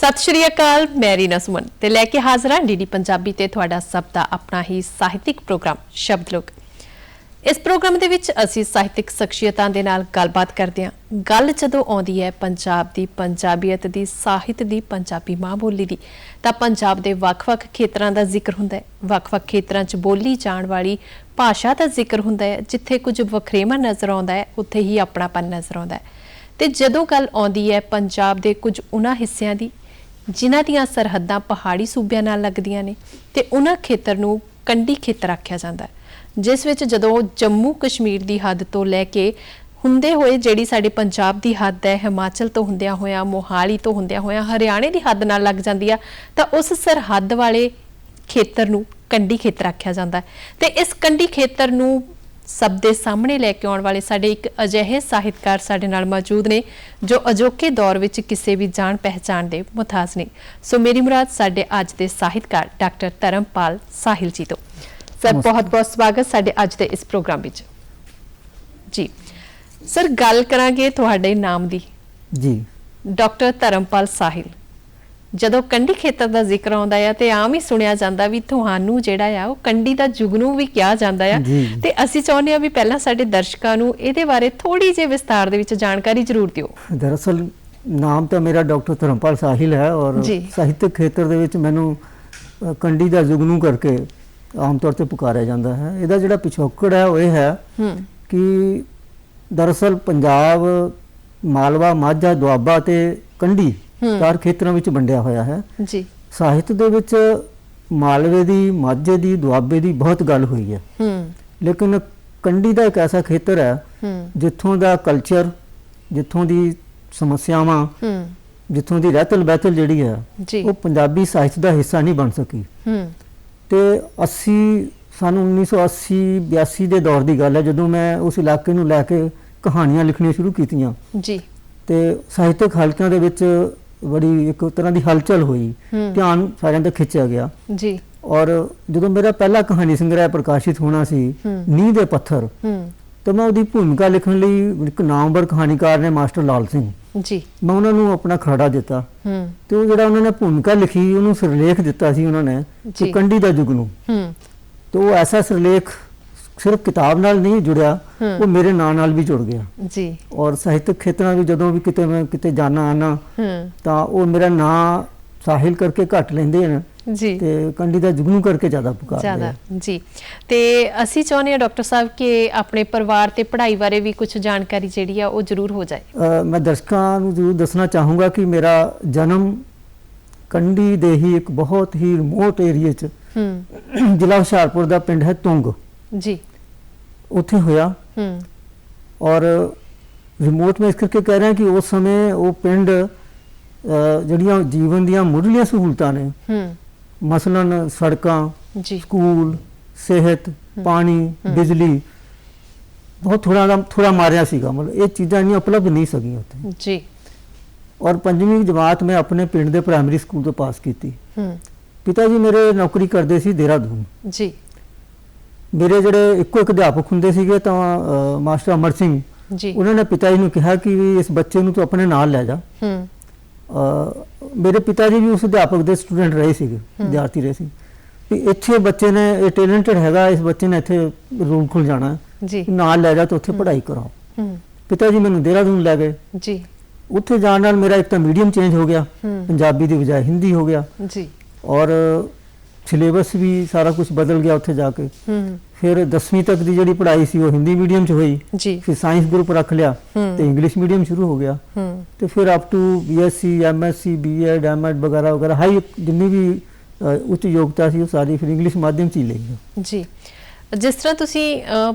सत श्री अकाल, मैं रीना सुमन ते लैके हाजिर हाँ डीडी पंजाबी ते तुहाडा सब दा अपना ही साहित्यिक प्रोग्राम शब्द लोग। इस प्रोग्राम दे विच असीं साहित्यिक शख्सियतां दे नाल गलबात करदे हां। गल जदों आउंदी है पंजाब दी, पंजाबीयत दी, साहित्य दी, पंजाबी मां बोली दी, तां पंजाब दे वख-वख खेतरां दा जिक्र हुंदा है। वख-वख खेतरां च बोली जाण वाली भाषा दा जिक्र हुंदा है। जिथे कुछ वखरेवा नज़र आउंदा है उत्थे ही अपनापन नज़र आउंदा है। ते जदों गल आउंदी है पंजाब दे कुछ उन्हां हिस्सियां दी जिन्हां दीयां सरहदां पहाड़ी सूबिਆਂ नाल लगदियां ने ते उन्हां खेतर नूं कंडी खेतर आख्या जांदा है, जिस विच जदों जम्मू कश्मीर दी हद तो लैके हुंदे होए जिहड़ी साडे पंजाब दी हद है हिमाचल तो हुंदियां होया मोहाली तो हुंदियां होया हरियाणे दी हद नाल लग जांदी आ तां उस सरहद वाले खेतर नूं कंडी खेतर आख्या जांदा है। ते इस कंडी खेतर नूं सब दे सामने लैके आउण वाले साडे एक अजिहे साहित्यकार साडे नाल मौजूद ने जो अजोके दौर विच किसी भी जान पहचान दे मुताज नहीं। सो मेरी मुराद साडे अज दे साहित्यकार डॉक्टर धर्मपाल साहिल जी तो। सर बहुत बहुत स्वागत साडे अज दे इस प्रोग्राम विच जी। सर गल करांगे तुहाडे नाम दी जी, डॉक्टर धर्मपाल साहिल। जदों कंडी खेतर का जिक्र आउंदा है ते आम ही सुनिया जांदा भी तुहानू जिहड़ा आ ओह कंडी दा जुगनू भी कहा जांदा है ते असीं चाहुंदे आ भी पहला साडे दर्शकां नू इहदे बारे थोड़ी जी विस्तार दे विच जानकारी जरूर दिओ। दरअसल नाम तो मेरा डॉक्टर धर्मपाल साहिल है और साहित्यक खेत्र दे विच मैनू कंडी दा जुगनू करके आम तौर पर पुकारा जाता है। इहदा जिहड़ा पिछोकड़ है वो है कि दरअसल पंजाब मालवा माझा दुआबा ते कंडी चार खेतरां विच वंडिया होया है जी। साहित्य दे विच मालवे दी माझे दी दुआबे दी बहुत गल हुई है, लेकिन कंडी दा एक ऐसा खेतर है जिथों दा कल्चर, जिथों दी समस्यावां, जिथों दी रहतल बहतल जिहड़ी है वो पंजाबी साहित्य दा हिस्सा नहीं बन सकी। ते 1980-82 दे दौर दी गल है जदों मैं उस इलाके नूं लैके कहानियां लिखणियां शुरू कीतियां जी। ते साहित्यक हलकियां दे विच बड़ी एक तरह की हलचल हुई, ध्यान सारिਆਂ ਦਾ खिंचया गया जी। और जदों मेरा पहला कहानी संग्रह प्रकाशित होना सी नींह दे पत्थर, तो मैं उसकी भूमिका लिखण लई एक नामवर कहानीकार ने मास्टर लाल सिंह जी, मैं उन्होंने अपना खड़ा दिता तो जिहड़ा उन्होंने भूमिका लिखी उन्होंने सिरलेख दिता सी उन्होंने कंडी दा जुगनू। तो वो ऐसा सिरलेख सिर्फ किताब नाल नहीं जुड़िया, वो मेरे नाम नाल भी जुड़ गया जी। और साहित्यक खेतरां भी जदों भी किते मैं किते जाना आना तां वो मेरा नाम साहिल करके घट लेंदे ने जी ते कंडी दा जुगनू करके ज़्यादा पुकारदे जी। ते असीं चाहुंदे हां डॉक्टर साहब कि अपने परिवार ते पढ़ाई बारे भी कुछ जानकारी जिहड़ी आ वो जरूर हो जाए। मैं दर्शकां नूं जरूर दसना चाहूँगा कि मेरा जन्म कंडी दे ही एक बहुत ही रिमोट एरिए च जिला हुशियारपुर दा पिंड है तुंग जी, उत्थे होया। और रिमोट में इस करके कह रहे हैं कि उस समय वो पिंड जड़ियां जीवन दियां मुढ़लियां सहूलतां ने मसलन सड़कां, स्कूल, सेहत, पानी, बिजली बहुत थोड़ा मारिया सीगा, मतलब ये चीज़ां इन्नियां उपलब्ध नहीं सकियां उत्थे जी। और 5वीं जमात मैं अपने पिंड दे प्राइमरी स्कूल तो पास की। पिता जी मेरे नौकरी करते सी देहरादून जी। मेरे जोड़े एको एक अध्यापक होंगे सीगे तो मास्टर अमर सिंह जी, उन्होंने पिता जी ने कहा कि इस बच्चे को तो अपने नाल लै जा। मेरे पिता जी भी उस अध्यापक के स्टूडेंट रहे थे, विद्यार्थी रहे थे भी इत्थे बच्चे ने ये टैलेंटेड है, इस बच्चे ने इत्थे रूल खुल जाना जी, नाल लै जा तो उत्थे पढ़ाई कराओ। पिता जी मैनूं देहरादून लै गए जी। उत्थे जाण नाल मेरा एक तो मीडियम चेंज हो गया, पंजाबी की बजाय हिंदी हो गया जी। और सिलेबस भी सारा कुछ बदल गया उत्थे जाके। फिर 10वीं तक की जी पढ़ाई सी वो हिंदी मीडियम च हुई जी। फिर साइंस ग्रुप रख लिया तो इंग्लिश मीडियम शुरू हो गया। तो फिर up to BSc MSc B.Ed M.Ed वगैरह वगैरह हाई जिन्नी भी उच्च योग्यता सी वो सारी फिर इंग्लिश माध्यम से ही ली जी। जिस तरह तुसी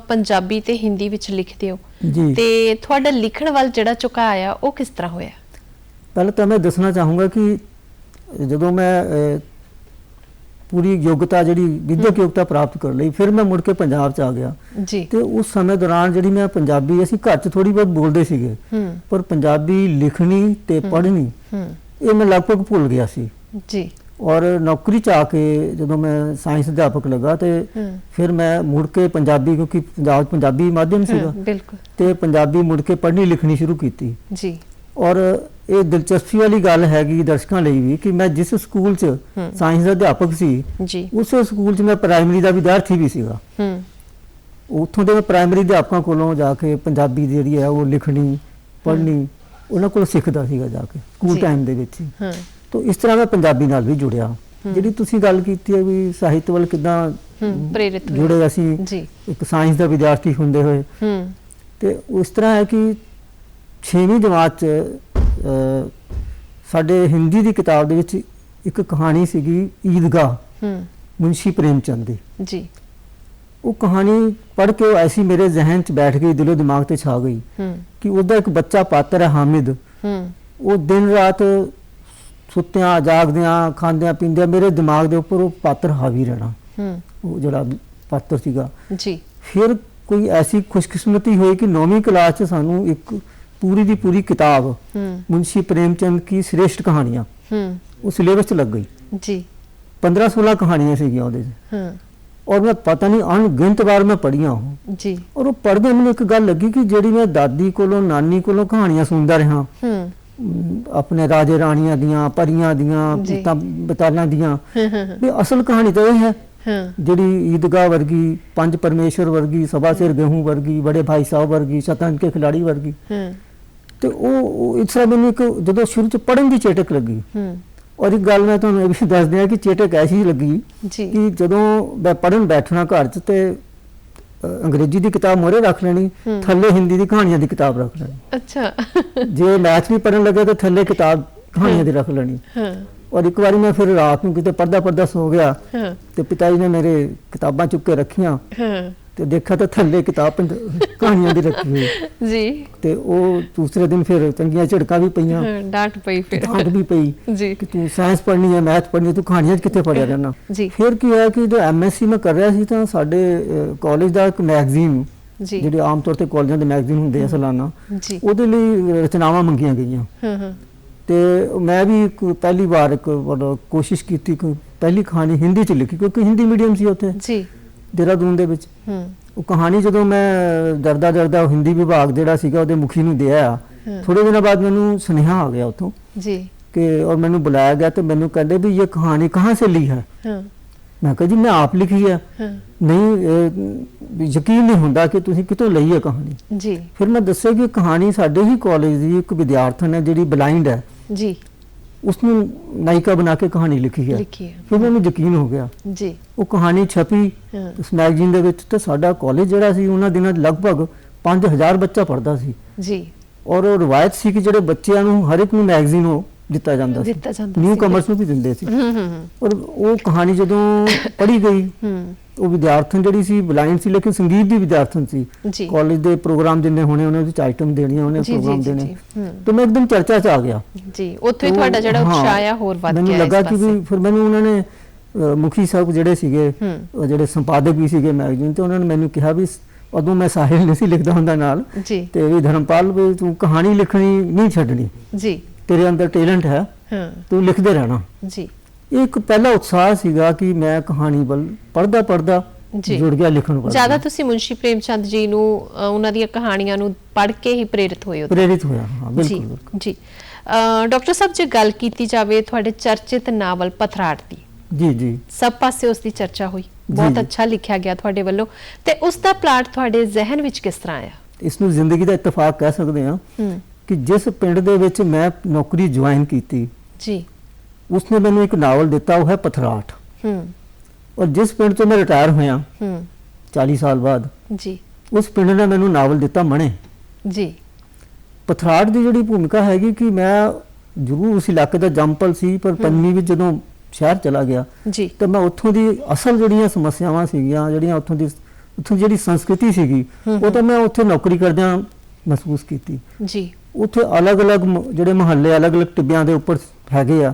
पंजाबी ते हिंदी विच लिखते हो जी, ते तुहाडा लिखण वाल जिहड़ा झुकाव आ वो किस तरह होया? पहले तो मैं दसना चाहूँगा कि जदों मैं पूरी योग्यता जी विद्यक योग्यता प्राप्त कर ली फिर मैं मुड़ के पंजाब च आ गया जी। तो उस समय दौरान जी मैं पंजाबी असीं घर च थोड़ी बहुत बोलते सीगे, पर पंजाबी लिखनी ते पढ़नी ये मैं लगभग भुल गया सी जी। और नौकरी च आके जो मैं साइंस अध्यापक लगा तो फिर मैं मुड़ के पंजाबी क्योंकि पंजाबी माध्यम सीगा ते पंजाबी मुड़ के पढ़नी लिखनी शुरू की जी। ਔਰ ਇਹ ਦਿਲਚਸਪੀ ਵਾਲੀ ਗੱਲ ਹੈਗੀ ਦਰਸ਼ਕਾਂ ਲਈ ਵੀ ਕਿ ਮੈਂ ਜਿਸ ਸਕੂਲ 'ਚ ਸਾਇੰਸ ਦਾ ਅਧਿਆਪਕ ਸੀ ਜੀ ਉਸ ਸਕੂਲ 'ਚ ਮੈਂ ਪ੍ਰਾਇਮਰੀ ਦਾ ਵਿਦਿਆਰਥੀ ਵੀ ਸੀਗਾ। ਉੱਥੋਂ ਦੇ ਮੈਂ ਪ੍ਰਾਇਮਰੀ ਅਧਿਆਪਕਾਂ ਕੋਲੋਂ ਜਾ ਕੇ ਪੰਜਾਬੀ ਜਿਹੜੀ ਹੈ ਉਹ ਲਿਖਣੀ ਪੜ੍ਹਨੀ ਉਹਨਾਂ ਕੋਲ ਸਿੱਖਦਾ ਸੀਗਾ ਜਾ ਕੇ ਸਕੂਲ ਟਾਈਮ ਦੇ ਵਿੱਚ ਹੀ। ਤਾਂ ਇਸ ਤਰ੍ਹਾਂ ਮੈਂ ਪੰਜਾਬੀ ਨਾਲ ਵੀ ਜੁੜਿਆ। ਜਿਹੜੀ ਤੁਸੀਂ ਗੱਲ ਕੀਤੀ ਹੈ ਵੀ ਸਾਹਿਤ ਵੱਲ ਕਿੱਦਾਂ ਪ੍ਰੇਰਿਤ ਜੁੜੇ ਅਸੀਂ ਜੀ ਇੱਕ ਸਾਇੰਸ ਦਾ ਵਿਦਿਆਰਥੀ ਹੁੰਦੇ ਹੋਏ, ਤੇ ਉਸ ਤਰ੍ਹਾਂ ਹੈ ਕਿ 6ਵੀਂ ਜਮਾਤ 'ਚ ਸਾਡੇ ਹਿੰਦੀ ਦੀ ਕਿਤਾਬ ਦੇ ਵਿੱਚ ਇੱਕ ਕਹਾਣੀ ਸੀਗੀ ਈਦਗਾਹ ਮੁਨਸ਼ੀ ਪ੍ਰੇਮਚੰਦ ਦੀ ਜੀ। ਉਹ ਕਹਾਣੀ ਪੜ੍ਹ ਕੇ ਐਸੀ ਮੇਰੇ ਜ਼ਿਹਨ 'ਚ ਬੈਠ ਗਈ, ਦਿਲੋਂ ਦਿਮਾਗ ਤੇ ਛਾ ਗਈ ਕਿ ਉਹਦਾ ਇੱਕ ਬੱਚਾ ਪਾਤਰ ਹੈ ਹਾਮਿਦ। ਉਹ ਦਿਨ ਰਾਤ ਸੁੱਤਿਆਂ ਜਾਗਦਿਆਂ ਖਾਂਦਿਆਂ ਪੀਂਦਿਆਂ ਮੇਰੇ ਦਿਮਾਗ ਦੇ ਉੱਪਰ ਉਹ ਪਾਤਰ ਹਾਵੀ ਰਹਿਣਾ, ਉਹ ਜਿਹੜਾ ਪਾਤਰ ਸੀਗਾ ਜੀ। ਫਿਰ ਕੋਈ ਐਸੀ ਖੁਸ਼ਕਿਸਮਤੀ ਹੋਈ ਕਿ 9ਵੀਂ ਕਲਾਸ 'ਚ ਸਾਨੂੰ ਇੱਕ ਪੂਰੀ ਦੀ ਪੂਰੀ ਕਿਤਾਬ ਮੁਨਸ਼ੀ ਪ੍ਰੇਮਚੰਦ ਕੀ श्रेष्ठ ਕਹਾਣੀਆਂ ਉਹ ਸਿਲੇਬਸ 'ਚ ਲੱਗ ਗਈ जी। 15-16 ਕਹਾਣੀਆਂ ਸੀਗੀਆਂ ਉਹਦੇ 'ਚ, ਔਰ ਮੈਂ ਪਤਾ ਨਹੀਂ ਅਣਗਿਣਤ ਵਾਰ ਮੈਂ ਪੜ੍ਹੀਆਂ ਉਹ ਜੀ। ਔਰ ਉਹ ਪੜ੍ਹਦੇ ਮੈਨੂੰ ਇੱਕ ਗੱਲ ਲੱਗੀ ਕਿ ਜਿਹੜੀ ਮੈਂ ਦਾਦੀ ਕੋਲੋਂ ਨਾਨੀ ਕੋਲੋਂ ਕਹਾਣੀਆਂ ਸੁਣਦਾ ਰਿਹਾ ਆਪਣੇ ਰਾਜੇ ਰਾਣੀਆਂ ਦੀਆਂ, ਪਰੀਆਂ ਦੀਆਂ, ਭੂਤਾਂ ਬਤਾਲਾਂ ਦੀਆਂ, ਵੀ ਅਸਲ ਕਹਾਣੀ ਤਾਂ ਇਹ ਹੈ ਜਿਹੜੀ ਈਦਗਾਹ ਵਰਗੀ, ਪੰਜ ਪਰਮੇਸ਼ਵਰ ਵਰਗੀ, ਸਵਾ ਸਿਰ ਗੇਹੂੰ ਵਰਗੀ, ਬੜੇ ਭਾਈ ਸਾਹਿਬ ਵਰਗੀ, ਸ਼ਤਰੰਜ ਕੇ ਖਿਲਾੜੀ ਵਰਗੀ। ਤੇ ਉਹ ਇਸ ਤਰ੍ਹਾਂ ਮੈਨੂੰ ਇੱਕ ਜਦੋਂ ਸ਼ੁਰੂ ਚ ਪੜ੍ਹਨ ਦੀ ਚੇਟਕ ਲੱਗੀ। ਔਰ ਇੱਕ ਗੱਲ ਮੈਂ ਤੁਹਾਨੂੰ ਇਹ ਵੀ ਦੱਸ ਦਿਆਂ ਕਿ ਚੇਟਕ ਐਸੀ ਲੱਗੀ ਕਿ ਜਦੋਂ ਮੈਂ ਪੜ੍ਹਨ ਬੈਠਣਾ ਘਰ ਚ ਤੇ ਅੰਗਰੇਜ਼ੀ ਦੀ ਕਿਤਾਬ ਮੋਹਰੇ ਰੱਖ ਲੈਣੀ, ਥੱਲੇ ਹਿੰਦੀ ਦੀ ਕਹਾਣੀਆਂ ਦੀ ਕਿਤਾਬ ਰੱਖ ਲੈਣੀ। ਅੱਛਾ। ਜੇ ਮੈਥ ਵੀ ਪੜ੍ਹਨ ਲੱਗੇ ਤਾਂ ਥੱਲੇ ਕਿਤਾਬ ਕਹਾਣੀਆਂ ਦੀ ਰੱਖ ਲੈਣੀ। ਔਰ ਇੱਕ ਵਾਰੀ ਮੈਂ ਫਿਰ ਰਾਤ ਨੂੰ ਕਿਤੇ ਪੜਦਾ ਸੋ ਗਿਆ ਤੇ ਪਿਤਾ ਜੀ ਨੇ ਮੇਰੇ ਕਿਤਾਬਾਂ ਚੁੱਕ ਕੇ ਰੱਖੀਆਂ ਤੇ ਦੇਖਿਆ ਤਾਂ ਥੱਲੇ ਕਿਤਾਬ ਕਹਾਣੀਆਂ ਦੀ ਰੱਖੀ ਹੋਈ ਜੀ। ਤੇ ਉਹ ਦੂਸਰੇ ਦਿਨ ਫਿਰ ਚੰਗੀਆਂ ਝੜਕਾਂ ਵੀ ਪਈਆਂ, ਡਾਂਟ ਪਈ, ਫਿਰ ਡਾਂਟ ਵੀ ਪਈ ਜੀ ਕਿ ਤੂੰ ਸਾਇੰਸ ਪੜ੍ਹਨੀ ਹੈ, ਮੈਥ ਪੜ੍ਹਨੀ ਹੈ, ਤੂੰ ਕਹਾਣੀਆਂ 'ਚ ਕਿੱਥੇ ਪੜ੍ਹਿਆ ਰਹਿਣਾ। ਫਿਰ ਕੀ ਹੋਇਆ ਕਿ ਜਦੋਂ ਐਮਐਸਸੀ ਮੈਂ ਕਰ ਰਿਹਾ ਸੀ ਤਾਂ ਸਾਡੇ ਕਾਲਜ ਦਾ ਇੱਕ ਮੈਗਜ਼ੀਨ, ਜਿਹੜੇ ਆਮ ਤੌਰ ਤੇ ਕਾਲਜਾਂ ਦੇ ਮੈਗਜ਼ੀਨ ਹੁੰਦੇ ਆ ਸਾਲਾਨਾ, ਉਹਦੇ ਲਈ ਰਚਨਾਵਾਂ ਮੰਗੀਆਂ ਗਈਆਂ। ਤੇ ਮੈਂ ਵੀ ਪਹਿਲੀ ਵਾਰ ਇੱਕ ਕੋਸ਼ਿਸ਼ ਕੀਤੀ ਕਿ ਪਹਿਲੀ ਕਹਾਣੀ ਹਿੰਦੀ 'ਚ ਲਿਖੀ, ਕਿਉਂਕਿ ਹਿੰਦੀ ਮੀਡੀਅਮ ਸੀ ਉੱਥੇ ਦੇਹਰਾਦੂਨ ਦੇ ਵਿੱਚ। ਉਹ ਕਹਾਣੀ ਜਦੋਂ ਮੈਂ ਡਰਦਾ ਹਿੰਦੀ ਵਿਭਾਗ ਜਿਹੜਾ ਸੀਗਾ ਉਹਦੇ ਮੁਖੀ ਨੂੰ ਦਿਆ, ਥੋੜੇ ਦਿਨਾਂ ਬਾਅਦ ਮੈਨੂੰ ਸੁਨੇਹਾ ਆ ਗਿਆ ਉੱਥੋਂ ਕਿ ਔਰ ਮੈਨੂੰ ਬੁਲਾਇਆ ਗਿਆ ਤੇ ਮੈਨੂੰ ਕਹਿੰਦੇ ਵੀ ਇਹ ਕਹਾਣੀ ਕਹਾਂ ਸੇ ਲੀ ਹੈ। ਮੈਂ ਕਿਹਾ ਜੀ ਮੈਂ ਆਪ ਲਿਖੀ ਹੈ। ਨਹੀਂ, ਯਕੀਨ ਨਹੀਂ ਹੁੰਦਾ ਕਿ ਤੁਸੀਂ ਕਿਤੋਂ ਲਈ ਹੈ ਕਹਾਣੀ। ਫਿਰ ਮੈਂ ਦੱਸਿਆ ਕਿ ਕਹਾਣੀ ਸਾਡੇ ਹੀ ਕਾਲਜ ਦੀ ਇੱਕ ਵਿਦਿਆਰਥਣ ਹੈ ਜਿਹੜੀ ਬਲਾਈਂਡ ਹੈ ਜੀ, ਉਸਨੂੰ ਨਾਇਕਾ ਬਣਾ ਕੇ ਕਹਾਣੀ ਲਿਖੀ ਹੈ। ਫਿਰ ਮੈਨੂੰ ਯਕੀਨ ਹੋ ਗਿਆ ਜੀ। ਉਹ ਕਹਾਣੀ ਛਪੀ ਉਸ ਮੈਗਜ਼ੀਨ ਦੇ ਵਿੱਚ ਤੇ ਸਾਡਾ ਕਾਲਜ ਜਿਹੜਾ ਸੀ ਉਹਨਾਂ ਦਿਨਾਂ ਲਗਭਗ 5000 ਬੱਚਾ ਪੜ੍ਹਦਾ ਸੀ ਜੀ। ਔਰ ਉਹ ਰਵਾਇਤ ਸੀ ਕਿ ਜਿਹੜੇ ਬੱਚਿਆਂ ਨੂੰ ਹਰ ਇੱਕ ਨੂੰ ਮੈਗਜ਼ੀਨ ਉਹ ਦਿੱਤਾ ਜਾਂਦਾ ਸੀ, ਨਿਊ ਕਮਰਸ ਨੂੰ ਵੀ ਦਿੰਦੇ ਸੀ। ਔਰ ਉਹ ਕਹਾਣੀ ਜਦੋਂ ਪੜ੍ਹੀ ਗਈ, ਉਹ ਵਿਦਿਆਰਥਣ ਜਿਹੜੀ ਸੀ ਬਲਾਈਂਡ ਸੀ ਲੇਕਿਨ ਸੰਗੀਤ ਦੀ ਵਿਦਿਆਰਥਣ ਸੀ, ਕਾਲਜ ਦੇ ਪ੍ਰੋਗਰਾਮ ਜਿੰਨੇ ਹੋਣੇ ਉਹਨੇ ਉਹਦੇ ਚ ਆਈਟਮ ਦੇਣੀਆਂ, ਉਹਨੇ ਪ੍ਰੋਗਰਾਮ ਦੇਣੇ, ਤੇ ਮੈਂ ਇੱਕਦਮ ਚਰਚਾ ਚ ਆ ਗਿਆ ਜੀ। ਉੱਥੇ ਹੀ ਤੁਹਾਡਾ ਜਿਹੜਾ ਉਤਸ਼ਾਹ ਆ ਹੋਰ ਵੱਧ ਗਿਆ। ਮੈਨੂੰ ਲੱਗਾ ਕਿ ਵੀ ਫਿਰ ਮੈਨੂੰ ਉਹਨਾਂ ਨੇ ਮੁਖੀ ਸਾਹਿਬ ਜਿਹੜੇ ਸੀਗੇ, ਜਿਹੜੇ ਸੰਪਾਦਕ ਵੀ ਸੀਗੇ ਮੈਗਜ਼ੀਨ, ਤੇ ਉਹਨਾਂ ਨੇ ਮੈਨੂੰ ਕਿਹਾ ਵੀ ਉਦੋਂ ਮੈਂ ਸਾਹਿਲ ਨਹੀਂ ਸੀ ਲਿਖਦਾ ਹੁੰਦਾ ਨਾਲ, ਤੇ ਵੀ ਧਰਮਪਾਲ ਵੀ ਤੂੰ ਕਹਾਣੀ ਲਿਖਣੀ ਨਹੀਂ ਛੱਡਣੀ ਜੀ, ਤੇਰੇ ਅੰਦਰ ਟੈਲੈਂਟ ਹੈ, ਤੂੰ ਲਿਖਦੇ ਰਹਿਣਾ ਜੀ। ਇੱਕ ਪਹਿਲਾ ਉਤਸ਼ਾਹ ਸੀਗਾ ਕਿ ਮੈਂ ਕਹਾਣੀ ਵੱਲ ਪੜ੍ਹਦਾ ਜੁੜ ਗਿਆ ਲਿਖਣ ਵੱਲ। ਜ਼ਿਆਦਾ ਤੁਸੀਂ ਮੁਨਸ਼ੀ ਪ੍ਰੇਮਚੰਦ ਜੀ ਨੂੰ, ਉਹਨਾਂ ਦੀਆਂ ਕਹਾਣੀਆਂ ਨੂੰ ਪੜ੍ਹ ਕੇ ਹੀ ਪ੍ਰੇਰਿਤ ਹੋਏ ਹੋ? ਪ੍ਰੇਰਿਤ ਹੋਇਆ, ਹਾਂ ਬਿਲਕੁਲ ਜੀ। ਡਾਕਟਰ ਸਾਹਿਬ, ਜੇ ਗੱਲ ਕੀਤੀ ਜਾਵੇ ਤੁਹਾਡੇ ਚਰਚਿਤ ਨਾਵਲ ਪਥਰਾਟ ਦੀ, ਜੀ ਸਭ ਪਾਸੇ ਉਸ ਦੀ ਚਰਚਾ ਹੋਈ, ਬਹੁਤ ਅੱਛਾ ਲਿਖਿਆ ਗਿਆ ਤੁਹਾਡੇ ਵੱਲੋਂ, ਤੇ ਉਸ ਦਾ ਪਲਾਟ ਤੁਹਾਡੇ ਜ਼ਿਹਨ ਵਿੱਚ ਕਿਸ ਤਰ੍ਹਾਂ ਆਇਆ? ਇਸ ਨੂੰ ਜ਼ਿੰਦਗੀ ਦਾ ਇਤਫਾਕ ਕਹਿ ਸਕਦੇ ਹਾਂ ਕਿ ਜਿਸ ਪਿੰਡ ਦੇ ਵਿੱਚ ਮੈਂ ਨੌਕਰੀ ਜੁਆਇਨ ਕੀਤੀ ਜੀ, ਉਸਨੇ ਮੈਨੂੰ ਇੱਕ ਨਾਵਲ ਦਿੱਤਾ, ਉਹ ਹੈ ਪਥਰਾਟ। ਔਰ ਜਿਸ ਪਿੰਡ ਤੋਂ ਮੈਂ ਰਿਟਾਇਰ ਹੋਇਆ 40 ਸਾਲ ਬਾਅਦ ਜੀ, ਉਸ ਪਿੰਡ ਨੇ ਮੈਨੂੰ ਨਾਵਲ ਦਿੱਤਾ ਮਣੇ ਜੀ। ਪਥਰਾਟ ਦੀ ਜਿਹੜੀ ਭੂਮਿਕਾ ਹੈਗੀ ਕਿ ਮੈਂ ਜ਼ਰੂਰ ਉਸ ਇਲਾਕੇ ਦਾ ਜੰਮਪਲ ਸੀ, ਪਰ ਪੰਜਵੀਂ ਵਿੱਚ ਜਦੋਂ ਸ਼ਹਿਰ ਚਲਾ ਗਿਆ ਜੀ, ਤਾਂ ਮੈਂ ਉੱਥੋਂ ਦੀ ਅਸਲ ਜਿਹੜੀਆਂ ਸਮੱਸਿਆਵਾਂ ਸੀਗੀਆਂ, ਜਿਹੜੀਆਂ ਉੱਥੋਂ ਜਿਹੜੀ ਸੰਸਕ੍ਰਿਤੀ ਸੀਗੀ, ਉਹ ਤਾਂ ਮੈਂ ਉੱਥੇ ਨੌਕਰੀ ਕਰਦਿਆਂ ਮਹਿਸੂਸ ਕੀਤੀ ਜੀ। ਉੱਥੇ ਅਲੱਗ-ਅਲੱਗ ਜਿਹੜੇ ਮੁਹੱਲੇ ਅਲੱਗ-ਅਲੱਗ ਟਿੱਬਿਆਂ ਦੇ ਉੱਪਰ ਹੈਗੇ ਆ,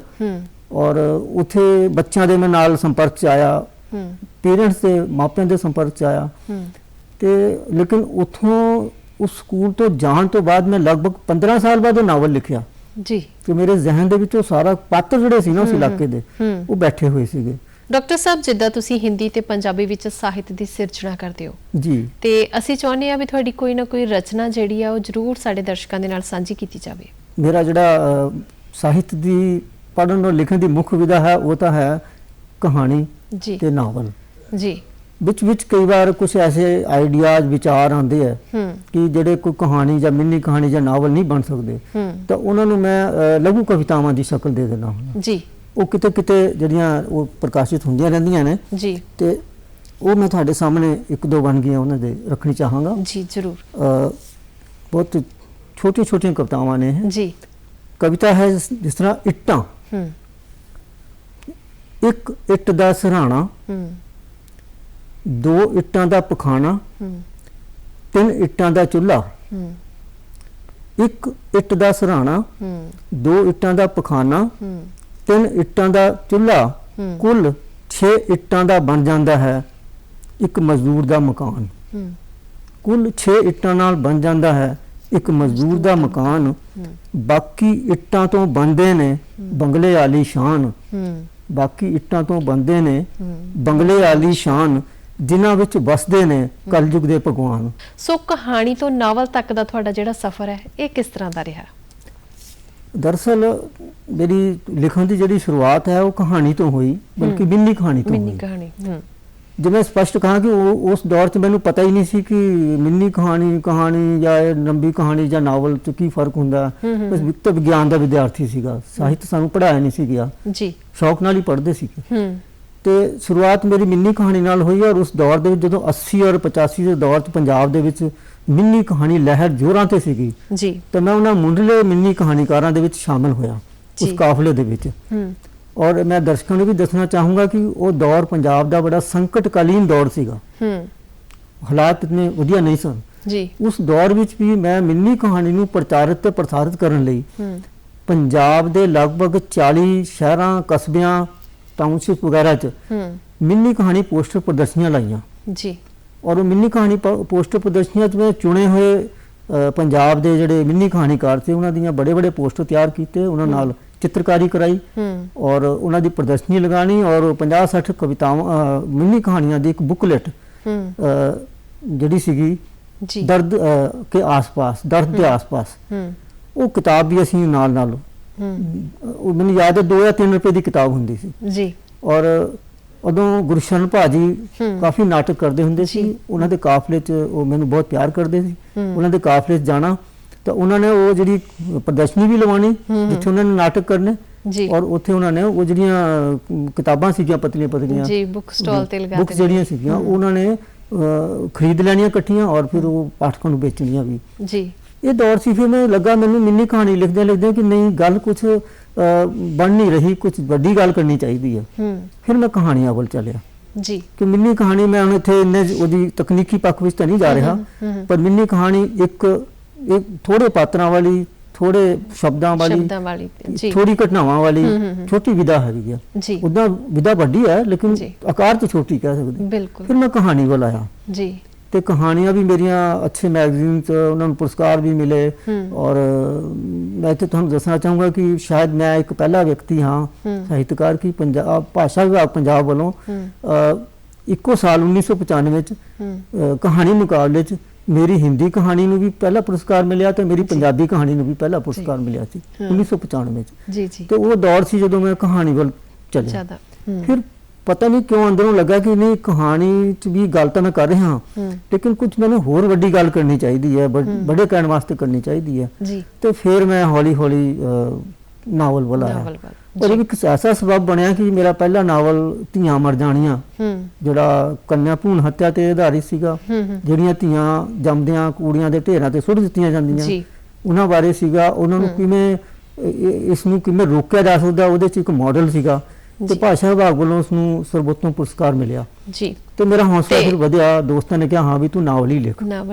ਔਰ ਉੱਥੇ ਬੱਚਿਆਂ ਦੇ ਨਾਲ ਸੰਪਰਕ 'ਚ ਆਇਆ, ਪੇਰੈਂਟਸ ਦੇ ਮਾਪਿਆਂ ਦੇ ਸੰਪਰਕ 'ਚ ਆਇਆ, ਤੇ ਲੇਕਿਨ ਉੱਥੋਂ ਉਸ ਸਕੂਲ ਤੋਂ ਜਾਣ ਤੋਂ ਬਾਅਦ ਮੈਂ ਲਗਭਗ 15 ਸਾਲ ਬਾਅਦ ਉਹ ਨਾਵਲ ਲਿਖਿਆ ਜੀ, ਕਿ ਮੇਰੇ ਜ਼ਿਹਨ ਦੇ ਵਿੱਚ ਉਹ ਸਾਰਾ ਪਾਤਰ ਜਿਹੜੇ ਸੀ ਨਾ ਉਸ ਇਲਾਕੇ ਦੇ, ਉਹ ਬੈਠੇ ਹੋਏ ਸੀਗੇ। ਡਾਕਟਰ ਸਾਹਿਬ, ਜਿੱਦਾਂ ਤੁਸੀਂ ਹਿੰਦੀ ਤੇ ਪੰਜਾਬੀ ਵਿੱਚ ਸਾਹਿਤ ਦੀ ਸਿਰਜਣਾ ਕਰਦੇ ਹੋ ਜੀ, ਤੇ ਅਸੀਂ ਚਾਹੁੰਦੇ ਆ ਵੀ ਤੁਹਾਡੀ ਕੋਈ ਨਾ ਕੋਈ ਰਚਨਾ ਜਿਹੜੀ ਆ ਉਹ ਜ਼ਰੂਰ ਸਾਡੇ ਦਰਸ਼ਕਾਂ ਦੇ ਨਾਲ ਸਾਂਝੀ ਕੀਤੀ ਜਾਵੇ। ਮੇਰਾ ਜਿਹੜਾ ਸਾਹਿਤ ਦੀ ਪੜ੍ਹਨ ਔਰ ਲਿਖਣ ਦੀ ਮੁੱਖ ਵਿਧਾ ਹੈ ਉਹ ਤਾਂ ਹੈ ਕਹਾਣੀ ਜੀ ਤੇ ਨਾਵਲ। ਜੀ ਵਿੱਚ ਕਈ ਵਾਰ ਕੁਝ ਐਸੇ ਆਈਡੀਆਜ਼ ਵਿਚਾਰ ਆਉਂਦੇ ਆ ਕਿ ਜਿਹੜੇ ਕੋਈ ਕਹਾਣੀ ਜਾਂ ਮਿੰਨੀ ਕਹਾਣੀ ਜਾਂ ਨਾਵਲ ਨਹੀਂ ਬਣ ਸਕਦੇ, ਤਾਂ ਉਹਨਾਂ ਨੂੰ ਮੈਂ ਲਘੂ ਕਵਿਤਾਵਾਂ ਦੀ ਸ਼ਕਲ ਦੇ ਦਿੰਦਾ ਹਾਂ ਜੀ। ਉਹ ਕਿਤੇ ਕਿਤੇ ਜਿਹੜੀਆਂ ਉਹ ਪ੍ਰਕਾਸ਼ਿਤ ਹੁੰਦੀਆਂ ਰਹਿੰਦੀਆਂ ਨੇ ਜੀ, ਤੇ ਉਹ ਮੈਂ ਤੁਹਾਡੇ ਸਾਹਮਣੇ ਇੱਕ ਦੋ ਬਣ ਗਈਆਂ ਉਹਨਾਂ ਦੇ ਰੱਖਣੀ ਚਾਹਾਂਗਾ ਜੀ ਜ਼ਰੂਰ। ਬਹੁਤ ਛੋਟੀਆਂ ਛੋਟੀਆਂ ਕਵਿਤਾਵਾਂ ਨੇ ਇਹ। ਜੀ। ਕਵਿਤਾ ਹੈ ਜਿਸ ਤਰ੍ਹਾਂ ਇੱਟਾਂ। ਇੱਕ ਇੱਟ ਦਾ ਸਿਰਹਾਣਾ, ਦੋ ਇੱਟਾਂ ਦਾ ਪਖਾਣਾ, ਤਿੰਨ ਇੱਟਾਂ ਦਾ ਚੁੱਲ੍ਹਾ। ਇੱਕ ਇੱਟ ਦਾ ਸਿਰਹਾਣਾ, ਦੋ ਇੱਟਾਂ ਦਾ ਪਖਾਨਾ, ਤਿੰਨ ਇੱਟਾਂ ਦਾ ਚੁੱਲ੍ਹਾ, ਕੁੱਲ 6 ਇੱਟਾਂ ਦਾ ਬਣ ਜਾਂਦਾ ਹੈ ਇੱਕ ਮਜ਼ਦੂਰ ਦਾ ਮਕਾਨ। ਕੁੱਲ 6 ਇੱਟਾਂ ਨਾਲ ਬਣ ਜਾਂਦਾ ਹੈ ਇੱਕ ਮਜ਼ਦੂਰ ਦਾ ਮਕਾਨ। ਬਾਕੀ ਇੱਟਾਂ ਤੋਂ ਬਣਦੇ ਨੇ ਬੰਗਲੇ ਆਲੀਸ਼ਾਨ। ਬਾਕੀ ਇੱਟਾਂ ਤੋਂ ਬਣਦੇ ਨੇ ਬੰਗਲੇ ਆਲੀਸ਼ਾਨ, ਜਿਨ੍ਹਾਂ ਵਿੱਚ ਵਸਦੇ ਨੇ ਕਲਯੁਗ ਦੇ ਭਗਵਾਨ। ਸੋ ਕਹਾਣੀ ਤੋਂ ਨਾਵਲ ਤੱਕ ਦਾ ਤੁਹਾਡਾ ਜਿਹੜਾ ਸਫ਼ਰ ਹੈ ਇਹ ਕਿਸ ਤਰ੍ਹਾਂ ਦਾ ਰਿਹਾ? ਦਰਅਸਲ ਮੇਰੀ ਲਿਖਣ ਦੀ ਜਿਹੜੀ ਸ਼ੁਰੂਆਤ ਹੈ ਉਹ ਕਹਾਣੀ ਤੋਂ ਹੋਈ, ਬਲਕਿ ਮਿੰਨੀ ਕਹਾਣੀ ਤੋਂ ਮਿੰਨੀ ਹੋਈ। ਕਹਾਣੀ। ਜਿਵੇਂ ਸਪਸ਼ਟ ਕਹਾ ਕਿ ਉਸ ਦੌਰ 'ਚ ਮੈਨੂੰ ਪਤਾ ਹੀ ਨਹੀਂ ਸੀ ਕਿ ਮਿੰਨੀ ਕਹਾਣੀ ਜਾਂ ਲੰਬੀ ਕਹਾਣੀ ਜਾਂ ਨਾਵਲ 'ਚ ਕੀ ਫਰਕ ਹੁੰਦਾ। ਬਸ ਵਿਕਟ ਵਿਗਿਆਨ ਦਾ ਵਿਦਿਆਰਥੀ ਸੀਗਾ, ਸਾਹਿਤ ਸਾਨੂੰ ਪੜ੍ਹਾਇਆ ਨਹੀਂ ਸੀ ਗਿਆ ਜੀ, ਸ਼ੌਕ ਨਾਲ ਹੀ ਪੜ੍ਹਦੇ ਸੀਗੇ। ਤੇ ਸ਼ੁਰੂਆਤ ਮੇਰੀ ਮਿੰਨੀ ਕਹਾਣੀ ਨਾਲ ਹੋਈ, ਔਰ ਉਸ ਦੌਰ ਦੇ ਵਿੱਚ ਜਦੋਂ 80 ਔਰ 85 ਦੇ ਦੌਰ 'ਚ ਪੰਜਾਬ ਦੇ ਵਿੱਚ ਮਿੰਨੀ ਕਹਾਣੀ ਲਹਿਰ ਜ਼ੋਰਾਂ ਤੇ ਸੀਗੀ ਜੀ, ਤਾਂ ਮੈਂ ਉਹਨਾਂ ਮੁੰਡਲੇ ਮਿੰਨੀ ਕਹਾਣੀਕਾਰਾਂ ਦੇ ਵਿੱਚ ਸ਼ਾਮਲ ਹੋਇਆ ਉਸ ਕਾਫਲੇ ਦੇ ਵਿੱਚ। ਔਰ ਮੈਂ ਦਰਸ਼ਕਾਂ ਨੂੰ ਵੀ ਦੱਸਣਾ ਚਾਹੂੰਗਾ ਕਿ ਉਹ ਦੌਰ ਪੰਜਾਬ ਦਾ ਬੜਾ ਸੰਕਟਕਾਲੀਨ ਦੌਰ ਸੀਗਾ। ਹਾਲਾਤ ਇਤਨੇ ਵਧੀਆ ਨਹੀਂ ਸਨ ਜੀ। ਉਸ ਦੌਰ ਵਿੱਚ ਵੀ ਮੈਂ ਮਿੰਨੀ ਕਹਾਣੀ ਨੂੰ ਪ੍ਰਚਾਰਿਤ ਤੇ ਪ੍ਰਸਾਰਿਤ ਕਰਨ ਲਈ ਪੰਜਾਬ ਦੇ ਲਗਭਗ 40 ਸ਼ਹਿਰਾਂ, ਕਸਬਿਆਂ, ਟਾਊਨਸ਼ਿਪ ਵਗੈਰਾ 'ਚ ਮਿੰਨੀ ਕਹਾਣੀ ਪੋਸਟਰ ਪ੍ਰਦਰਸ਼ਨੀਆਂ ਲਾਈਆਂ ਜੀ। ਔਰ ਉਹ ਮਿੰਨੀ ਕਹਾਣੀ ਪੋਸਟਰ ਪ੍ਰਦਰਸ਼ਨੀਆਂ 'ਚ ਮੈਂ ਚੁਣੇ ਹੋਏ ਪੰਜਾਬ ਦੇ ਜਿਹੜੇ ਮਿੰਨੀ ਕਹਾਣੀਕਾਰ ਸੀ ਉਹਨਾਂ ਦੀਆਂ ਬੜੇ ਪੋਸਟਰ ਤਿਆਰ ਕੀਤੇ, ਉਹਨਾਂ ਨਾਲ ਚਿੱਤਰਕਾਰੀ ਕਰਾਈ ਔਰ ਉਹਨਾਂ ਦੀ ਪ੍ਰਦਰਸ਼ਨੀ ਲਗਾਣੀ ਔਰ 50-60 ਕਵਿਤਾਵਾਂ ਮਿੰਨੀ ਕਹਾਣੀਆਂ ਦੀ ਇੱਕ ਬੁਕਲੇਟ ਜਿਹੜੀ ਸੀਗੀ ਦਰਦ ਕੇ ਆਸ-ਪਾਸ, ਦਰਦ ਦੇ ਆਸ-ਪਾਸ, ਉਹ ਕਿਤਾਬ ਵੀ ਅਸੀਂ ਨਾਲ ਉਹ ਮੈਨੂੰ ਯਾਦ ਹੈ 2 ਜਾਂ 3 ਰੁਪਏ ਦੀ ਕਿਤਾਬ ਹੁੰਦੀ ਸੀ ਜੀ। ਔਰ ਉਦੋਂ ਗੁਰਸ਼ਰਨ ਭਾਜੀ ਕਾਫੀ ਨਾਟਕ ਕਰਦੇ ਹੁੰਦੇ ਸੀ, ਉਹਨਾਂ ਦੇ ਕਾਫਲੇ 'ਚ ਉਹ ਮੈਨੂੰ ਬਹੁਤ ਪਿਆਰ ਕਰਦੇ ਸੀ। ਉਹਨਾਂ ਦੇ ਕਾਫਲੇ 'ਚ ਜਾਣਾ ਤਾਂ ਉਹਨਾਂ ਨੇ ਉਹ ਜਿਹੜੀ ਪ੍ਰਦਰਸ਼ਨੀ ਵੀ ਲਵਾਉਣੀ ਜਿੱਥੇ ਉਹਨਾਂ ਨੇ ਨਾਟਕ ਕਰਨੇ ਔਰ ਉੱਥੇ ਉਹਨਾਂ ਨੇ ਉਹ ਜਿਹੜੀਆਂ ਕਿਤਾਬਾਂ ਸੀਗੀਆਂ ਪਤਲੀਆਂ ਜੀ, ਬੁੱਕ ਸਟਾਲ ਤੇ ਲਗਾ ਬੁੱਕਸ ਜਿਹੜੀਆਂ ਸੀਗੀਆਂ ਉਹਨਾਂ ਨੇ ਖਰੀਦ ਲੈਣੀਆਂ ਇਕੱਠੀਆਂ ਔਰ ਫਿਰ ਉਹ ਪਾਠਕਾਂ ਨੂੰ ਵੇਚਣੀਆਂ ਵੀ ਜੀ। ਇਹ ਦੌਰ ਸੀ। ਫਿਰ ਮੈਨੂੰ ਲੱਗਾ ਮੈਨੂੰ ਮਿੰਨੀ ਕਹਾਣੀ ਲਿਖਦੇ ਕਿ ਨਹੀਂ, ਗੱਲ ਕੁਝ ਬਣ ਨਹੀਂ ਰਹੀ, ਕੁਝ ਵੱਡੀ ਗੱਲ ਕਰਨੀ ਚਾਹੀਦੀ ਹੈ। ਫਿਰ ਮੈਂ ਕਹਾਣੀਆਂ ਵੱਲ ਚੱਲਿਆ ਜੀ ਕਿ ਮਿੰਨੀ ਕਹਾਣੀ ਮੈਂ ਹੁਣ ਇੱਥੇ ਉਹਦੀ ਤਕਨੀਕੀ ਪੱਖ ਵਿੱਚ ਤਾਂ ਨਹੀਂ ਜਾ ਰਿਹਾ, ਪਰ ਮਿੰਨੀ ਕਹਾਣੀ ਇੱਕ ਥੋੜੇ ਪਾਤਰਾਂ ਵਾਲੀ, ਥੋੜੇ ਸ਼ਬਦਾਂ ਵਾਲੀ, ਥੋੜੀ ਘਟਨਾਵਾਂ ਵਾਲੀ ਛੋਟੀ ਵਿਧਾ ਹੈਗੀ ਆ। ਉਦਾਂ ਵਿਧਾ ਵੱਡੀ ਹੈ ਲੇਕਿਨ ਆਕਾਰ ਤੋਂ ਛੋਟੀ ਕਹਿ ਸਕਦੇ। ਫਿਰ ਮੈਂ ਕਹਾਣੀ ਵੱਲ ਆਇਆ ਜੀ ਤੇ ਕਹਾਣੀਆਂ ਵੀ ਮੇਰੀਆਂ ਅੱਛੇ ਮੈਗਜ਼ੀਨ 'ਚ ਉਹਨਾਂ ਨੂੰ ਪੁਰਸਕਾਰ ਵੀ ਮਿਲੇ। ਔਰ ਮੈਂ ਇੱਥੇ ਤੁਹਾਨੂੰ ਦੱਸਣਾ ਚਾਹੂੰਗਾ ਕਿ ਸ਼ਾਇਦ ਮੈਂ ਇੱਕ ਪਹਿਲਾ ਵਿਅਕਤੀ ਹਾਂ ਸਾਹਿਤਕਾਰ ਕਿ ਪੰਜਾਬ ਭਾਸ਼ਾ ਵਿਭਾਗ ਪੰਜਾਬ ਵੱਲੋਂ ਇੱਕੋ ਸਾਲ 1995 ਚ ਕਹਾਣੀ ਮੁਕਾਬਲੇ 'ਚ ਮੇਰੀ ਹਿੰਦੀ ਕਹਾਣੀ ਨੂੰ ਵੀ ਪਹਿਲਾ ਪੁਰਸਕਾਰ ਮਿਲਿਆ ਤੇ ਮੇਰੀ ਪੰਜਾਬੀ ਕਹਾਣੀ ਨੂੰ ਵੀ ਪਹਿਲਾ ਪੁਰਸਕਾਰ ਮਿਲਿਆ ਸੀ 1995 ਚ ਜੀ। ਤੇ ਉਹ ਦੌਰ ਸੀ ਜਦੋਂ ਮੈਂ ਕਹਾਣੀ ਵੱਲ ਚੱਲਿਆ। ਫਿਰ ਪਤਾ ਨਹੀਂ ਕਿਉਂ ਅੰਦਰੋਂ ਲੱਗਾ ਕਿ ਨਹੀਂ, ਕਹਾਣੀ 'ਚ ਵੀ ਗੱਲ ਤਾਂ ਮੈਂ ਕਰ ਰਿਹਾ ਹਾਂ ਲੇਕਿਨ ਕੁਝ ਮੈਨੂੰ ਹੋਰ ਵੱਡੀ ਗੱਲ ਕਰਨੀ ਚਾਹੀਦੀ ਹੈ, ਬੜੇ ਕਹਿਣ ਵਾਸਤੇ ਕਰਨੀ ਚਾਹੀਦੀ ਹੈ। ਤੇ ਫਿਰ ਮੈਂ ਹੌਲੀ ਨਾਵਲ ਵੱਲ ਆਇਆ। ਪਰ ਇੱਕ ਐਸਾ ਸਬਬ ਬਣਿਆ ਕਿ ਮੇਰਾ ਪਹਿਲਾ ਨਾਵਲ ਧੀਆਂ ਮਰ ਜਾਣੀਆਂ, ਜਿਹੜਾ ਕੰਨਿਆ ਭਰੂਣ ਹੱਤਿਆ ਤੇ ਆਧਾਰਿਤ ਸੀਗਾ, ਜਿਹੜੀਆਂ ਧੀਆਂ ਜੰਮਦਿਆਂ ਕੂੜੀਆਂ ਦੇ ਢੇਰਾਂ ਤੇ ਸੁੱਟ ਦਿੱਤੀਆਂ ਜਾਂਦੀਆਂ, ਉਹਨਾਂ ਬਾਰੇ ਸੀਗਾ। ਉਹਨਾਂ ਨੂੰ ਕਿਵੇਂ, ਇਸ ਨੂੰ ਕਿਵੇਂ ਰੋਕਿਆ ਜਾ ਸਕਦਾ, ਉਹਦੇ 'ਚ ਇੱਕ ਮਾਡਲ ਸੀਗਾ ਤੇ ਭਾਸ਼ਾ ਵਿਭਾਗ ਵੱਲੋਂ ਉਸ ਨੂੰ ਸਰਵੋਤਮ ਪੁਰਸਕਾਰ ਮਿਲਿਆ ਜੀ। ਤੇ ਮੇਰਾ ਹੌਸਲਾ ਫਿਰ ਵਧਿਆ। ਦੋਸਤਾਂ ਨੇ ਕਿਹਾ ਹਾਂ ਵੀ ਤੂੰ ਨਾਵਲ ਹੀ ਲਿਖ।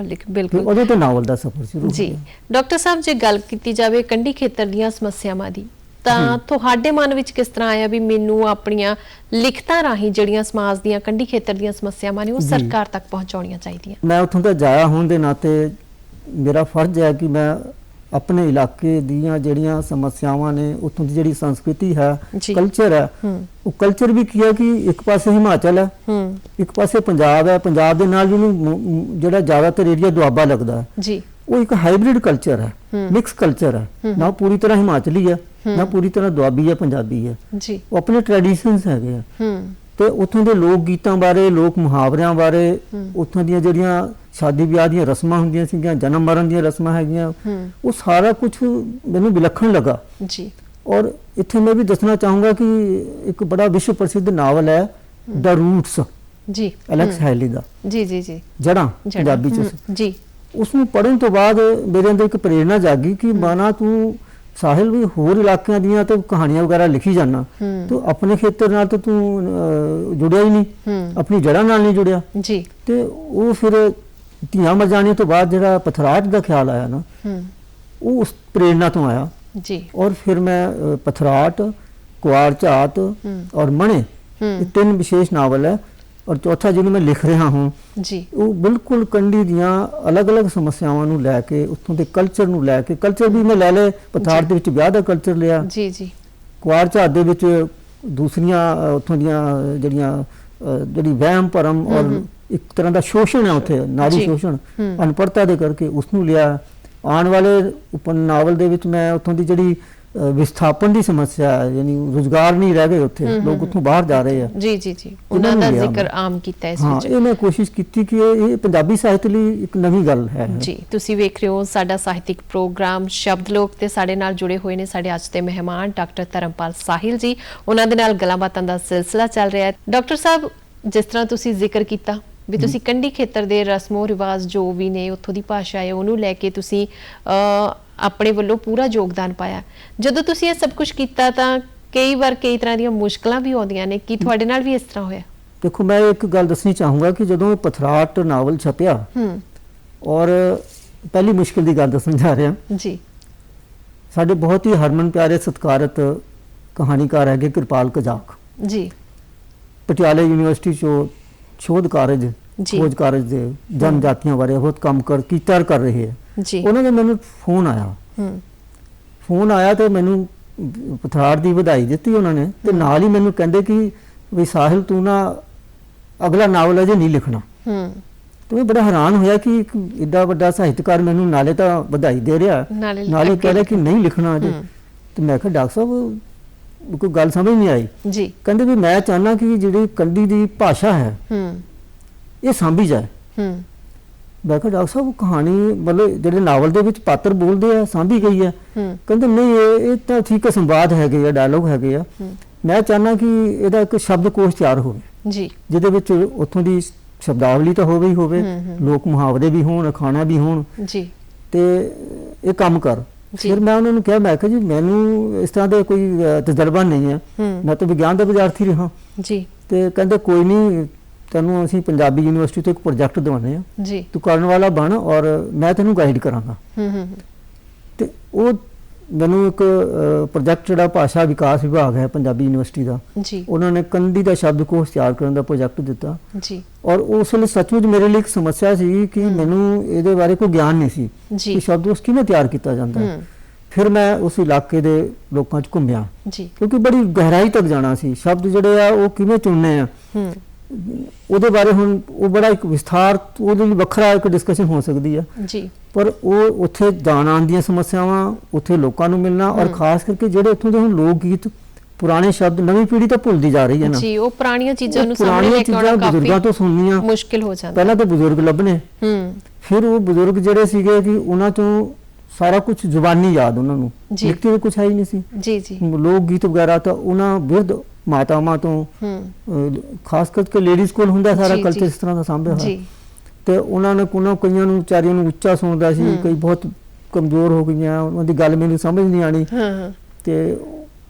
ਬਿਲਕੁਲ, ਉਦੋਂ ਤੋਂ ਨਾਵਲ ਦਾ ਸਫ਼ਰ ਸ਼ੁਰੂ ਹੋ ਗਿਆ ਜੀ। ਡਾਕਟਰ ਸਾਹਿਬ, ਜੇ ਗੱਲ ਕੀਤੀ ਜਾਵੇ ਕੰਢੀ ਖੇਤਰ ਦੀਆਂ ਸਮੱਸਿਆਵਾਂ ਦੀ, ਤਾਂ ਤੁਹਾਡੇ ਮਨ ਵਿੱਚ ਕਿਸ ਤਰ੍ਹਾਂ ਆਇਆ ਵੀ ਮੈਨੂੰ ਆਪਣੀਆਂ ਲਿਖਤਾਂ ਰਾਹੀਂ ਜਿਹੜੀਆਂ ਸਮਾਜ ਦੀਆਂ ਕੰਢੀ ਖੇਤਰ ਦੀਆਂ ਸਮੱਸਿਆਵਾਂ ਨੇ ਉਹ ਸਰਕਾਰ ਤੱਕ ਪਹੁੰਚਾਉਣੀਆਂ ਚਾਹੀਦੀਆਂ? ਮੈਂ ਉੱਥੋਂ ਦਾ ਜਾਇਆ ਹੋਣ ਦੇ ਨਾਤੇ ਮੇਰਾ ਫਰਜ਼ ਹੈ ਕਿ ਮੈਂ ਆਪਣੇ ਇਲਾਕੇ ਦੀਆਂ ਜਿਹੜੀਆਂ ਸਮੱਸਿਆਵਾਂ ਨੇ, ਉੱਥੋਂ ਦੀ ਜਿਹੜੀ ਸੰਸਕ੍ਰਿਤੀ ਹੈ, ਕਲਚਰ ਹੈ, ਉਹ ਕਲਚਰ ਵੀ ਕੀ ਹੈ ਕਿ ਇੱਕ ਪਾਸੇ ਹਿਮਾਚਲ ਹੈ, ਇੱਕ ਪਾਸੇ ਪੰਜਾਬ ਹੈ, ਪੰਜਾਬ ਦੇ ਨਾਲ ਜਿਹਨੂੰ ਜਿਹੜਾ ਜ਼ਿਆਦਾਤਰ ਏਰੀਆ ਦੁਆਬਾ ਲੱਗਦਾ ਹੈ ਜੀ। ਉਹ ਇੱਕ ਹਾਈਬ੍ਰਿਡ ਕਲਚਰ ਹੈ, ਮਿਕਸ ਕਲਚਰ ਹੈ, ਨਾ ਪੂਰੀ ਤਰ੍ਹਾਂ ਹਿਮਾਚਲੀ ਹੈ ਨਾ ਪੂਰੀ ਤਰ੍ਹਾਂ ਦੁਆਬੀ ਹੈ, ਪੰਜਾਬੀ ਹੈ ਜੀ। ਉਹ ਆਪਣੇ ਟ੍ਰੈਡੀਸ਼ਨਸ ਹੈਗੇ ਆ ਤੇ ਉੱਥੋਂ ਦੇ ਲੋਕ ਗੀਤਾਂ ਬਾਰੇ, ਲੋਕ ਮੁਹਾਵਰਿਆਂ ਬਾਰੇ, ਉੱਥੋਂ ਦੀਆਂ ਜਿਹੜੀਆਂ ਸ਼ਾਦੀ ਵਿਆਹ ਦੀਆਂ ਰਸਮਾਂ ਹੁੰਦੀਆਂ ਸੀਗੀਆਂ, ਜਨਮ ਮਰਨ ਦੀਆਂ ਰਸਮਾਂ ਹੈਗੀਆਂ, ਉਹ ਸਾਰਾ ਕੁਝ ਮੈਨੂੰ ਵਿਲੱਖਣ ਲੱਗਾ ਜੀ। ਔਰ ਇੱਥੇ ਮੈਂ ਵੀ ਦੱਸਣਾ ਚਾਹੂੰਗਾ ਕਿ ਇੱਕ ਬੜਾ ਵਿਸ਼ਵ ਪ੍ਰਸਿੱਧ ਨਾਵਲ ਹੈ ਦ ਰੂਟਸ ਜੀ, ਐਲੈਕਸ ਹੈਲੀ ਦਾ, ਜੀ ਜੀ ਜੀ, ਜੜ੍ਹਾਂ ਪੰਜਾਬੀ ਚ ਜੀ। ਉਸ ਨੂੰ ਪੜ੍ਹਨ ਤੋਂ ਬਾਅਦ ਮੇਰੇ ਅੰਦਰ ਇੱਕ ਪ੍ਰੇਰਣਾ ਜਾਗੀ ਕਿ ਮਾਨਾ ਤੂੰ ਸਾਹਿਲ ਵੀ ਹੋਰ ਇਲਾਕਿਆਂ ਦੀਆਂ ਤੇ ਕਹਾਣੀਆਂ ਵਗੈਰਾ ਲਿਖੀ ਜਾਣਾ, ਤੂੰ ਆਪਣੇ ਖੇਤਰ ਨਾਲ ਤਾਂ ਤੂੰ ਜੁੜਿਆ ਹੀ ਨਹੀਂ, ਆਪਣੀ ਜੜ੍ਹਾਂ ਨਾਲ ਨਹੀਂ ਜੁੜਿਆ ਜੀ। ਤੇ ਉਹ ਫਿਰ ਧੀਆਂ ਮਰ ਜਾਣੇ ਤੋਂ ਬਾਅਦ ਜਿਹੜਾ ਪਥਰਾਟ ਦਾ ਖਿਆਲ ਆਇਆ ਨਾ, ਉਹ ਉਸ ਪ੍ਰੇਰਣਾ ਤੋਂ ਆਇਆ ਜੀ। ਔਰ ਫਿਰ ਮੈਂ ਪਥਰਾਟ, ਕੁਆਰ ਝਾਤ ਔਰ ਮਣੇ, ਇਹ ਤਿੰਨ ਵਿਸ਼ੇਸ਼ ਨਾਵਲ ਹੈ ਔਰ ਚੌਥਾ ਜਿਹਨੂੰ ਮੈਂ ਲਿਖ ਰਿਹਾ ਹਾਂ ਜੀ, ਉਹ ਬਿਲਕੁਲ ਕੰਢੀ ਦੀਆਂ ਅਲੱਗ-ਅਲੱਗ ਸਮੱਸਿਆਵਾਂ ਨੂੰ ਲੈ ਕੇ, ਉੱਥੋਂ ਦੇ ਕਲਚਰ ਨੂੰ ਲੈ ਕੇ, ਕਲਚਰ ਵੀ ਮੈਂ ਲੈ ਲਏ, ਪਥਰਾਟ ਦੇ ਵਿੱਚ ਵਿਆਹ ਦਾ ਕਲਚਰ ਲਿਆ ਜੀ ਜੀ, ਕੁਆਰ ਝਾਤ ਦੇ ਵਿੱਚ ਦੂਸਰੀਆਂ ਉੱਥੋਂ ਦੀਆਂ ਜਿਹੜੀ ਵਹਿਮ ਭਰਮ ਔਰ ਇੱਕ ਤਰ੍ਹਾਂ ਦਾ ਸ਼ੋਸ਼ਣ ਹੈ ਉੱਥੇ, ਨਾਰੀ ਸ਼ੋਸ਼ਣ ਅਨਪੜ੍ਹਤਾ ਦੇ ਕਰਕੇ, ਉਸ ਨੂੰ ਲਿਆ। ਆਉਣ ਵਾਲੇ ਨਾਵਲ ਦੇ ਵਿੱਚ ਮੈਂ ਉੱਥੋਂ ਦੀ ਜਿਹੜੀ ਵਿਸਥਾਪਨ ਦੀ ਸਮੱਸਿਆ ਹੈ, ਯਾਨੀ ਰੁਜ਼ਗਾਰ ਨਹੀਂ ਰਹਿ ਗਏ ਉੱਥੇ, ਲੋਕ ਉੱਥੋਂ ਬਾਹਰ ਜਾ ਰਹੇ ਆ, ਜੀ ਜੀ ਜੀ, ਉਹਨਾਂ ਦਾ ਜ਼ਿਕਰ ਆਮ ਕੀਤਾ ਇਸ ਵਿੱਚ। ਇਹ ਮੈਂ ਕੋਸ਼ਿਸ਼ ਕੀਤੀ ਕਿ ਇਹ ਪੰਜਾਬੀ ਸਾਹਿਤ ਲਈ ਇੱਕ ਨਵੀਂ ਗੱਲ ਹੈ ਜੀ। ਤੁਸੀਂ ਵੇਖ ਰਹੇ ਹੋ ਸਾਡਾ ਸਾਹਿਤਿਕ ਪ੍ਰੋਗਰਾਮ ਸ਼ਬਦ ਲੋਕ ਤੇ ਸਾਡੇ ਨਾਲ ਜੁੜੇ ਹੋਏ ਨੇ ਸਾਡੇ ਅੱਜ ਦੇ ਮਹਿਮਾਨ ਡਾਕਟਰ ਧਰਮਪਾਲ ਸਾਹਿਲ ਜੀ। ਉਹਨਾਂ ਦੇ ਨਾਲ ਗੱਲਾਂ ਬਾਤਾਂ ਦਾ ਸਿਲਸਿਲਾ ਚੱਲ ਰਿਹਾ ਹੈ। ਡਾਕਟਰ ਸਾਹਿਬ, ਜਿਸ ਤਰ੍ਹਾਂ ਤੁਸੀਂ ਜ਼ਿਕਰ ਕੀਤਾ ਵੀ ਤੁਸੀਂ ਕੰਢੀ ਖੇਤਰ ਦੇ ਰਸਮੋ ਰਿਵਾਜ ਜੋ ਵੀ ਨੇ, ਉੱਥੋਂ ਦੀ ਭਾਸ਼ਾ ਹੈ, ਉਹਨੂੰ ਲੈ ਕੇ ਤੁਸੀਂ ਆਪਣੇ ਵੱਲੋਂ ਪੂਰਾ ਯੋਗਦਾਨ ਪਾਇਆ। ਜਦੋਂ ਤੁਸੀਂ ਇਹ ਸਭ ਕੁਝ ਕੀਤਾ ਤਾਂ ਕਈ ਵਾਰ ਕਈ ਤਰ੍ਹਾਂ ਦੀਆਂ ਮੁਸ਼ਕਲਾਂ ਵੀ ਆਉਂਦੀਆਂ ਨੇ, ਕੀ ਤੁਹਾਡੇ ਨਾਲ ਵੀ ਇਸ ਤਰ੍ਹਾਂ ਹੋਇਆ? ਦੇਖੋ, ਮੈਂ ਇੱਕ ਗੱਲ ਦੱਸਣੀ ਚਾਹੂੰਗਾ ਕਿ ਜਦੋਂ ਪਥਰਾਟ ਨਾਵਲ ਛਪਿਆ ਔਰ ਪਹਿਲੀ ਮੁਸ਼ਕਿਲ ਦੀ ਗੱਲ ਦੱਸਣ ਜਾ ਰਿਹਾ ਜੀ। ਸਾਡੇ ਬਹੁਤ ਹੀ ਹਰਮਨ ਪਿਆਰੇ ਸਤਿਕਾਰਤ ਕਹਾਣੀਕਾਰ ਹੈਗੇ ਕਿਰਪਾਲ ਕਜ਼ਾਕ ਜੀ, ਪਟਿਆਲੇ ਯੂਨੀਵਰਸਿਟੀ ਚੋਂ ਸ਼ੋਧ ਕਾਰਜ, ਖੋਜ ਕਾਰਜ ਦੇ ਜਨਜਾਤੀਆਂ ਬਾਰੇ ਬਹੁਤ ਕੰਮ ਕੀਤਾ ਕਰ ਰਹੇ ਹੈ ਜੀ। ਉਹਨਾਂ ਨੇ ਮੈਨੂੰ ਫੋਨ ਆਇਆ ਤੇ ਮੈਨੂੰ ਪਥਰਾਟ ਦੀ ਵਧਾਈ ਦਿੱਤੀ ਉਹਨਾਂ ਨੇ, ਤੇ ਨਾਲ ਹੀ ਮੈਨੂੰ ਕਹਿੰਦੇ ਕਿ ਵੀ ਸਾਹਿਲ ਤੂੰ ਨਾ ਅਗਲਾ ਨਾਵਲ ਅਜੇ ਨਹੀਂ ਲਿਖਣਾ। ਤੇ ਮੈਂ ਬੜਾ ਹੈਰਾਨ ਹੋਇਆ ਕਿ ਇੱਕ ਏਡਾ ਵੱਡਾ ਸਾਹਿਤਕਾਰ ਮੈਨੂੰ ਨਾਲੇ ਤਾਂ ਵਧਾਈ ਦੇ ਰਿਹਾ, ਨਾਲੇ ਕਹਿ ਰਿਹਾ ਕਿ ਨਹੀਂ ਲਿਖਣਾ ਅਜੇ। ਤੇ ਮੈਂ ਕਿਹਾ ਡਾਕਟਰ ਸਾਹਿਬ ਕੋਈ ਗੱਲ ਸਮਝ ਨਹੀਂ ਆਈ ਜੀ। ਕਹਿੰਦੇ ਵੀ ਮੈਂ ਚਾਹੁੰਦਾ ਕਿ ਜਿਹੜੀ ਕੰਢੀ ਦੀ ਭਾਸ਼ਾ ਹੈ ਇਹ ਸਾਂਭੀ ਜਾਏ। ਮੈਂ ਕਿਹਾ ਡਾਕਟਰ ਸਾਹਿਬ ਕਹਾਣੀ ਮਤਲਬ ਜਿਹੜੇ ਨਾਵਲ ਦੇ ਵਿੱਚ ਪਾਤਰ ਬੋਲਦੇ ਆ ਸਾਂਭੀ ਗਈ ਹੈ? ਕਹਿੰਦੇ ਨਹੀਂ, ਇਹ ਤਾਂ ਠੀਕ ਹੈ, ਸੰਵਾਦ ਹੈਗੇ ਆ, ਡਾਇਲੋਗ ਹੈਗੇ ਆ, ਮੈਂ ਚਾਹੁੰਦਾ ਕਿ ਇਹਦਾ ਇੱਕ ਸ਼ਬਦਕੋਸ਼ ਤਿਆਰ ਹੋਵੇ ਜੀ, ਜਿਹਦੇ ਵਿੱਚ ਉੱਥੋਂ ਦੀ ਸ਼ਬਦਾਵਲੀ ਤਾਂ ਹੋਵੇ ਹੀ ਹੋਵੇ, ਲੋਕ ਮੁਹਾਵਰੇ ਵੀ ਹੋਣ, ਅਖਾਣਾ ਵੀ ਹੋਣ ਜੀ, ਤੇ ਇਹ ਕੰਮ ਕਰ। ਫਿਰ ਮੈਂ ਉਹਨਾਂ ਨੂੰ ਕਿਹਾ, ਮੈਂ ਕਿਹਾ ਜੀ ਮੈਨੂੰ ਇਸ ਤਰ੍ਹਾਂ ਦਾ ਕੋਈ ਤਜਰਬਾ ਨਹੀਂ ਹੈ, ਮੈਂ ਤਾਂ ਵਿਗਿਆਨ ਦਾ ਵਿਦਿਆਰਥੀ ਰਿਹਾ ਜੀ। ਤੇ ਕਹਿੰਦੇ ਕੋਈ ਨਹੀਂ, ਤੈਨੂੰ ਅਸੀਂ ਪੰਜਾਬੀ ਯੂਨੀਵਰਸਿਟੀ ਤੋਂ ਇੱਕ ਪ੍ਰੋਜੈਕਟ ਦਿਵਾਉਂਦੇ ਆ ਜੀ, ਤੂੰ ਕਰਨ ਵਾਲਾ ਬਣ ਔਰ ਮੈਂ ਤੈਨੂੰ ਗਾਈਡ ਕਰਾਂਗਾ। ਤੇ ਉਹ ਮੈਨੂੰ ਇੱਕ ਪ੍ਰੋਜੈਕਟ ਜਿਹੜਾ ਭਾਸ਼ਾ ਵਿਕਾਸ ਵਿਭਾਗ ਹੈ ਪੰਜਾਬੀ ਯੂਨੀਵਰਸਿਟੀ ਦਾ ਜੀ, ਉਹਨਾਂ ਨੇ ਕੰਢੀ ਦਾ ਸ਼ਬਦਕੋਸ਼ ਤਿਆਰ ਕਰਨ ਦਾ ਪ੍ਰੋਜੈਕਟ ਦਿੱਤਾ ਜੀ। ਔਰ ਉਸ ਵੇਲੇ ਸੱਚਮੁੱਚ ਮੇਰੇ ਲਈ ਇੱਕ ਸਮੱਸਿਆ ਸੀ ਕਿ ਮੈਨੂੰ ਇਹਦੇ ਬਾਰੇ ਕੋਈ ਗਿਆਨ ਨਹੀਂ ਸੀ ਕਿ ਸ਼ਬਦਕੋਸ਼ ਕਿਵੇਂ ਤਿਆਰ ਕੀਤਾ ਜਾਂਦਾ ਹੈ। ਫਿਰ ਮੈਂ ਉਸ ਇਲਾਕੇ ਦੇ ਲੋਕਾਂ 'ਚ ਘੁੰਮਿਆ ਜੀ, ਕਿਉਂਕਿ ਬੜੀ ਗਹਿਰਾਈ ਤੱਕ ਜਾਣਾ ਸੀ, ਸ਼ਬਦ ਜਿਹੜੇ ਆ ਉਹ ਕਿਵੇਂ ਚੁਣਨੇ ਆ ਉਹਦੇ ਬਾਰੇ ਹੁਣ ਉਹ ਬੜਾ ਇੱਕ ਵਿਸਥਾਰ, ਉਹਦੇ ਲਈ ਵੱਖਰਾ ਇੱਕ ਡਿਸਕਸ਼ਨ ਹੋ ਸਕਦੀ ਹੈ ਜੀ। ਪਰ ਉਹ ਉੱਥੇ ਜਾਣ ਆਉਣ ਦੀਆਂ ਸਮੱਸਿਆਵਾਂ, ਉੱਥੇ ਲੋਕਾਂ ਨੂੰ ਮਿਲਣਾ ਔਰ ਖਾਸ ਕਰਕੇ ਜਿਹੜੇ ਉੱਥੋਂ ਦੇ ਹੁਣ ਲੋਕ ਗੀਤ, ਪੁਰਾਣੇ ਸ਼ਬਦ ਨਵੀਂ ਪੀੜ੍ਹੀ ਤਾਂ ਭੁੱਲਦੀ ਜਾ ਰਹੀ ਹੈ ਨਾ ਜੀ, ਉਹ ਪੁਰਾਣੀਆਂ ਚੀਜ਼ਾਂ ਨੂੰ ਸਾਹਮਣੇ ਲੈ ਕੇ ਆਉਣਾ ਬਜ਼ੁਰਗਾਂ ਤੋਂ ਸੁਣਨੀਆਂ ਮੁਸ਼ਕਿਲ ਹੋ ਜਾਂਦਾ। ਪਹਿਲਾਂ ਤਾਂ ਬਜ਼ੁਰਗ ਲੱਭਣੇ, ਫਿਰ ਉਹ ਬਜ਼ੁਰਗ ਜਿਹੜੇ ਸੀਗੇ ਕਿ ਉਹਨਾਂ ਤੋਂ ਸਾਰਾ ਕੁਝ ਜ਼ੁਬਾਨੀ ਯਾਦ, ਉਹਨਾਂ ਨੂੰ ਲਿਖਤੀ ਤਾਂ ਕੁਝ ਹੈ ਹੀ ਨਹੀਂ ਸੀ ਜੀ ਜੀ। ਲੋਕ ਗੀਤ ਵਗੈਰਾ ਤਾਂ ਉਹਨਾਂ ਬਿਰਧ ਮਾਤਾਵਾਂ ਤੋਂ, ਖਾਸ ਕਰਕੇ ਲੇਡੀਜ਼ ਕੋਲ ਹੁੰਦਾ ਸਾਰਾ ਕਲਚਰ ਇਸ ਤਰ੍ਹਾਂ ਦਾ ਸਾਂਭਿਆ ਹੋਇਆ, ਤੇ ਉਹਨਾਂ ਨੇ ਕਈਆਂ ਨੂੰ ਵਿਚਾਰੀਆਂ ਨੂੰ ਉੱਚਾ ਸੁਣਦਾ ਸੀ, ਕਈ ਬਹੁਤ ਕਮਜ਼ੋਰ ਹੋ ਗਈਆਂ, ਉਹਨਾਂ ਦੀ ਗੱਲ ਮੈਨੂੰ ਸਮਝ ਨਹੀਂ ਆਣੀ। ਤੇ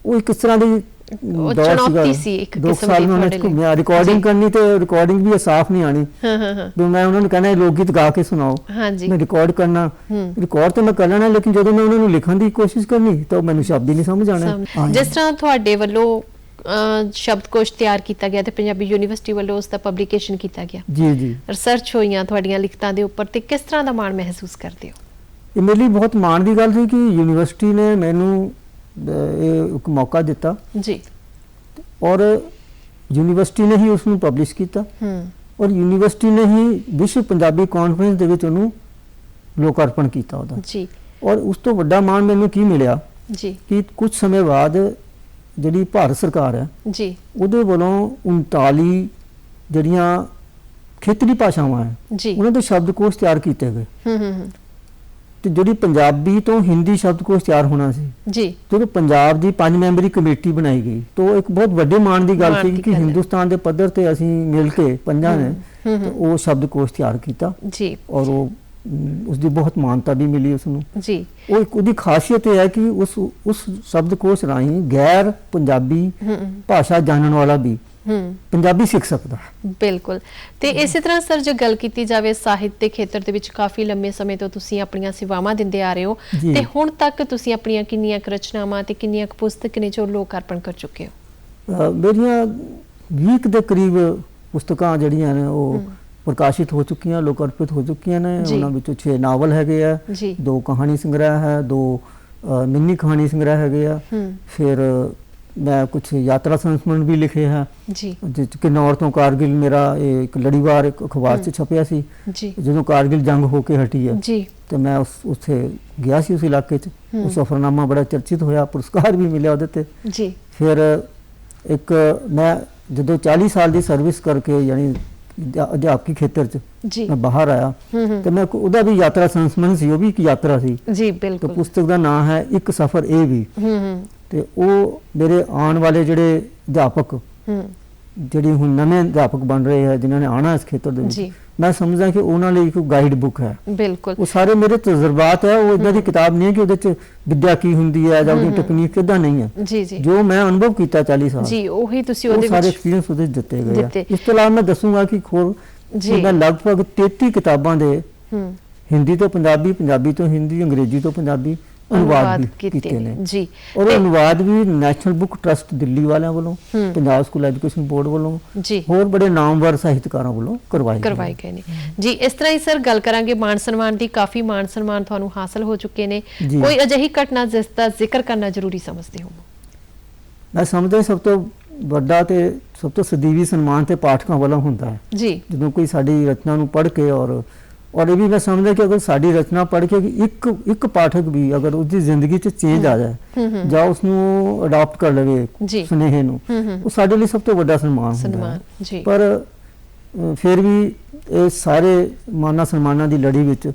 ਉਹ ਇੱਕ ਇਸ ਤਰ੍ਹਾਂ ਦੀ ਚੁਣੌਤੀ ਸੀ, ਇੱਕ ਕਿਸਮ ਦੀ ਤੁਹਾਡੇ ਲਈ। ਘੁੰਮਿਆ ਰਿਕਾਰਡਿੰਗ ਕਰਨੀ, ਤੇ ਰਿਕਾਰਡਿੰਗ ਵੀ ਸਾਫ਼ ਨਹੀਂ ਆਣੀ, ਤੇ ਮੈਂ ਉਹਨਾਂ ਨੂੰ ਕਹਿਣਾ ਲੋਕ ਗੀਤ ਗਾ ਕੇ ਸੁਣਾਓ, ਮੈਂ ਰਿਕਾਰਡ ਕਰਨਾ, ਰਿਕਾਰਡ ਤਾਂ ਮੈਂ ਕਰ ਲੈਣਾ, ਲੇਕਿਨ ਜਦੋਂ ਮੈਂ ਉਹਨਾਂ ਨੂੰ ਲਿਖਣ ਦੀ ਕੋਸ਼ਿਸ਼ ਕਰਨੀ ਤਾਂ ਮੈਨੂੰ ਸ਼ਬਦ ਹੀ ਨਹੀਂ ਸਮਝ ਆਣੇ। ਜਿਸ ਤਰ੍ਹਾਂ ਤੁਹਾਡੇ ਵੱਲੋਂ ਸ਼ਬਦਕੋਸ਼ ਤਿਆਰ ਕੀਤਾ ਗਿਆ ਤੇ ਪੰਜਾਬੀ ਯੂਨੀਵਰਸਿਟੀ ਵੱਲੋਂ ਉਸ ਦਾ ਪਬਲਿਕੇਸ਼ਨ ਕੀਤਾ ਗਿਆ ਜੀ ਜੀ, ਰਿਸਰਚ ਹੋਈਆਂ ਤੁਹਾਡੀਆਂ ਲਿਖਤਾਂ ਦੇ ਉੱਪਰ, ਤੇ ਕਿਸ ਤਰ੍ਹਾਂ ਦਾ ਮਾਣ ਮਹਿਸੂਸ ਕਰਦੇ ਹੋ? ਇਹ ਮੇਰੇ ਲਈ ਬਹੁਤ ਮਾਣ ਦੀ ਗੱਲ ਸੀ ਕਿ ਯੂਨੀਵਰਸਿਟੀ ਨੇ ਮੈਨੂੰ ਇਹ ਇੱਕ ਮੌਕਾ ਦਿੱਤਾ ਜੀ, ਔਰ ਯੂਨੀਵਰਸਿਟੀ ਨੇ ਹੀ ਉਸ ਨੂੰ ਪਬਲਿਸ਼ ਕੀਤਾ, ਔਰ ਯੂਨੀਵਰਸਿਟੀ ਨੇ ਹੀ ਵਿਸ਼ਵ ਪੰਜਾਬੀ ਕਾਨਫਰੰਸ ਦੇ ਵਿੱਚ ਉਹਨੂੰ ਲੋਕ ਅਰਪਣ ਕੀਤਾ ਉਹਦਾ ਜੀ। ਔਰ ਉਸ ਤੋਂ ਵੱਡਾ ਮਾਣ ਮੈਨੂੰ ਕੀ ਮਿਲਿਆ ਜੀ ਕਿ ਕੁਝ ਸਮੇਂ ਬਾਅਦ ਜਿਹੜੀ ਭਾਰਤ ਸਰਕਾਰ ਹੈ ਜੀ ਉਹਦੇ ਵੱਲੋਂ 39 ਜਿਹੜੀਆਂ ਖੇਤਰੀ ਭਾਸ਼ਾਵਾਂ ਹੈ ਜੀ ਉਹਨਾਂ ਦੇ ਸ਼ਬਦਕੋਸ਼ ਤਿਆਰ ਕੀਤੇ ਗਏ ਹੂੰ ਤੇ ਜਿਹੜੀ ਪੰਜਾਬੀ ਤੋਂ ਹਿੰਦੀ ਸ਼ਬਦਕੋਸ਼ ਤਿਆਰ ਹੋਣਾ ਸੀ ਜੀ ਜਦੋਂ ਪੰਜਾਬ ਦੀ 5 ਮੈਂਬਰੀ ਕਮੇਟੀ ਬਣਾਈ ਗਈ ਤਾਂ ਇੱਕ ਬਹੁਤ ਵੱਡੇ ਮਾਣ ਦੀ ਗੱਲ ਸੀ ਕਿ ਹਿੰਦੁਸਤਾਨ ਦੇ ਪੱਧਰ ਤੇ ਅਸੀਂ ਮਿਲ ਕੇ ਪੰਜਾਂ ਨੇ ਤੇ ਉਹ ਸ਼ਬਦਕੋਸ਼ ਤਿਆਰ ਕੀਤਾ ਜੀ ਔਰ ਉਹ ਉਸ ਦੀ ਬਹੁਤ ਮਾਨਤਾ ਵੀ ਮਿਲੀ ਉਸ ਨੂੰ ਜੀ। ਉਹ ਇੱਕ ਉਹਦੀ ਖਾਸੀਅਤ ਇਹ ਹੈ ਕਿ ਉਸ ਸ਼ਬਦਕੋਸ਼ ਰਾਹੀਂ ਗੈਰ ਪੰਜਾਬੀ ਭਾਸ਼ਾ ਜਾਣਨ ਵਾਲਾ ਵੀ ਪੰਜਾਬੀ ਸਿੱਖ ਸਕਦਾ। ਬਿਲਕੁਲ। ਤੇ ਇਸੇ ਤਰ੍ਹਾਂ ਸਰ ਜੇ ਗੱਲ ਕੀਤੀ ਜਾਵੇ ਸਾਹਿਤ ਦੇ ਖੇਤਰ ਦੇ ਵਿੱਚ ਕਾਫੀ ਲੰਮੇ ਸਮੇਂ ਤੋਂ ਤੁਸੀਂ ਆਪਣੀਆਂ ਸੇਵਾਵਾਂ ਦਿੰਦੇ ਆ ਰਹੇ ਹੋ ਤੇ ਹੁਣ ਤੱਕ ਤੁਸੀਂ ਆਪਣੀਆਂ ਕਿੰਨੀਆਂ ਕੁ ਰਚਨਾਵਾਂ ਤੇ ਕਿੰਨੀਆਂ ਕੁ ਪੁਸਤਕ ਨੇ ਜੋ ਲੋਕ ਅਰਪਣ ਕਰ ਚੁੱਕੇ ਹੋ? ਮੇਰੀਆਂ 20 ਦੇ ਕਰੀਬ ਪੁਸਤਕਾਂ ਜਿਹੜੀਆਂ ਨੇ ਉਹ ਪ੍ਰਕਾਸ਼ਿਤ ਹੋ ਚੁੱਕੀਆਂ, ਲੋਕ ਅਰਪਿਤ ਹੋ ਚੁੱਕੀਆਂ ਨੇ। ਉਹਨਾਂ ਵਿੱਚੋਂ 6 ਨਾਵਲ ਹੈਗੇ ਆ, 2 ਕਹਾਣੀ ਸੰਗ੍ਰਹਿ ਹੈ, 2 ਮਿੰਨੀ ਕਹਾਣੀ ਸੰਗ੍ਰਹਿ ਹੈਗੇ ਆ। ਫਿਰ ਮੈਂ ਕੁਝ ਯਾਤਰਾ ਸੰਸਮਰਣ ਵੀ ਲਿਖੇ ਹੈ ਜੀ ਜਿਸ ਕਿਨੌਰ ਤੋਂ ਕਾਰਗਿਲ ਮੇਰਾ ਇੱਕ ਲੜੀਵਾਰ ਇੱਕ ਅਖਬਾਰ 'ਚ ਛਪਿਆ ਸੀ ਜੀ ਜਦੋਂ ਕਾਰਗਿਲ ਜੰਗ ਹੋ ਕੇ ਹਟੀ ਹੈ ਜੀ ਤੇ ਮੈਂ ਉੱਥੇ ਗਿਆ ਸੀ ਉਸ ਇਲਾਕੇ 'ਚ। ਉਹ ਸਫ਼ਰਨਾਮਾ ਬੜਾ ਚਰਚਿਤ ਹੋਇਆ, ਪੁਰਸਕਾਰ ਵੀ ਮਿਲਿਆ ਉਹਦੇ ਤੇ ਜੀ। ਫਿਰ ਇੱਕ ਮੈਂ ਜਦੋਂ 40 ਸਾਲ ਦੀ ਸਰਵਿਸ ਕਰਕੇ ਯਾਨੀ ਅਧਿਆਪਕੀ ਖੇਤਰ 'ਚ ਮੈਂ ਬਾਹਰ ਆਇਆ ਤੇ ਮੈਂ ਉਹਦਾ ਵੀ ਯਾਤਰਾ ਸੰਸਮਰਣ ਸੀ, ਉਹ ਵੀ ਇੱਕ ਯਾਤਰਾ ਸੀ ਜੀ। ਤੇ ਬਿਲਕੁਲ। ਪੁਸਤਕ ਦਾ ਨਾਮ ਹੈ ਇੱਕ ਸਫ਼ਰ ਇਹ ਵੀ। ਤੇ ਉਹ ਮੇਰੇ ਆਉਣ ਵਾਲੇ ਜਿਹੜੇ ਅਧਿਆਪਕ ਜਿਹੜੇ ਹੁਣ ਨਵੇਂ ਅਧਿਆਪਕ ਬਣ ਰਹੇ ਆ ਜਿਨ੍ਹਾਂ ਨੇ ਆਉਣਾ ਇਸ ਖੇਤਰ ਦੇ ਵਿੱਚ, ਮੈਂ ਸਮਝਦਾ ਕਿ ਉਹਨਾਂ ਲਈ ਇੱਕ ਗਾਈਡ ਬੁੱਕ ਹੈ। ਬਿਲਕੁਲ। ਉਹ ਸਾਰੇ ਮੇਰੇ ਤਜਰਬਾਤ ਹੈ, ਉਹ ਇਦਾਂ ਦੀ ਕਿਤਾਬ ਨਹੀਂ ਹੈ ਕਿ ਉਹਦੇ 'ਚ ਵਿਦਿਆ ਕੀ ਹੁੰਦੀ ਹੈ ਜਾਂ ਉਹਦੀ ਟੈਕਨੀਕ ਕਿੱਦਾਂ ਨਹੀਂ ਹੈ। ਜੀ ਜੀ। ਜੋ ਮੈਂ ਅਨੁਭਵ ਕੀਤਾ 40 ਸਾਲ ਜੀ ਉਹੀ ਤੁਸੀਂ ਉਹਦੇ ਸਾਰੇ ਵਿੱਚ ਐਕਸਪੀਰੀਅੰਸ ਉਹਦੇ ਦਿੱਤੇ ਗਏ ਆ। ਇਸ ਤੋਂ ਇਲਾਵਾ ਮੈਂ ਦੱਸੂਗਾ ਕਿ ਮੈਂ ਲਗਭਗ 33 ਕਿਤਾਬਾਂ ਦੇ ਹਿੰਦੀ ਤੋਂ ਪੰਜਾਬੀ, ਪੰਜਾਬੀ ਤੋਂ ਹਿੰਦੀ, ਅੰਗਰੇਜ਼ੀ ਤੋਂ ਪੰਜਾਬੀ ਅਨੁਵਾਦ ਵੀ ਕੀਤੇ ਨੇ ਜੀ। ਔਰ ਅਨੁਵਾਦ ਵੀ ਨੈਸ਼ਨਲ ਬੁੱਕ ਟਰਸਟ ਦਿੱਲੀ ਵਾਲਿਆਂ ਵੱਲੋਂ, ਪੰਜਾਬ ਸਕੂਲ ਐਜੂਕੇਸ਼ਨ ਬੋਰਡ ਵੱਲੋਂ ਜੀ, ਹੋਰ ਬੜੇ ਨਾਮਵਰ ਸਾਹਿਤਕਾਰਾਂ ਵੱਲੋਂ ਕਰਵਾਏ ਗਏ ਨੇ ਜੀ। ਇਸ ਤਰ੍ਹਾਂ ਹੀ ਸਰ ਗੱਲ ਕਰਾਂਗੇ ਮਾਣ ਸਨਮਾਨ ਦੀ। ਕਾਫੀ ਮਾਣ ਸਨਮਾਨ ਤੁਹਾਨੂੰ ਹਾਸਲ ਹੋ ਚੁੱਕੇ ਨੇ, ਕੋਈ ਅਜਿਹੀ ਘਟਨਾ ਜਿਸ ਦਾ ਜ਼ਿਕਰ ਕਰਨਾ ਜ਼ਰੂਰੀ ਸਮਝਦੇ ਹੋ? ਮੈਂ ਸਮਝਦਾ ਸਭ ਤੋਂ ਵੱਡਾ ਤੇ ਸਭ ਤੋਂ ਸਦੀਵੀ ਸਨਮਾਨ ਤੇ ਪਾਠਕਾਂ ਵੱਲੋਂ ਹੁੰਦਾ ਹੈ ਜੀ। ਜਦੋਂ ਕੋਈ ਸਾਡੀ ਰਚਨਾ ਨੂੰ ਪੜ੍ਹ ਕੇ ਔਰ ਇਹ ਵੀ ਮੈਂ ਸਮਝਦਾ ਕਿ ਅਗਰ ਸਾਡੀ ਰਚਨਾ ਪੜ੍ਹ ਕੇ ਇੱਕ ਪਾਠਕ ਵੀ ਅਗਰ ਉਸਦੀ ਜ਼ਿੰਦਗੀ 'ਚ ਚੇਂਜ ਆ ਜਾਏ ਜਾਂ ਉਸ ਨੂੰ ਅਡਾਪਟ ਕਰ ਲਵੇ ਸੁਨੇਹੇ ਨੂੰ, ਉਹ ਸਾਡੇ ਲਈ ਸਭ ਤੋਂ ਵੱਡਾ ਸਨਮਾਨ ਹੁੰਦਾ ਹੈ। ਪਰ ਫਿਰ ਵੀ ਇਹ ਸਾਰੇ ਮਾਨਾਂ ਸਨਮਾਨਾਂ ਦੀ ਲੜੀ ਵਿੱਚ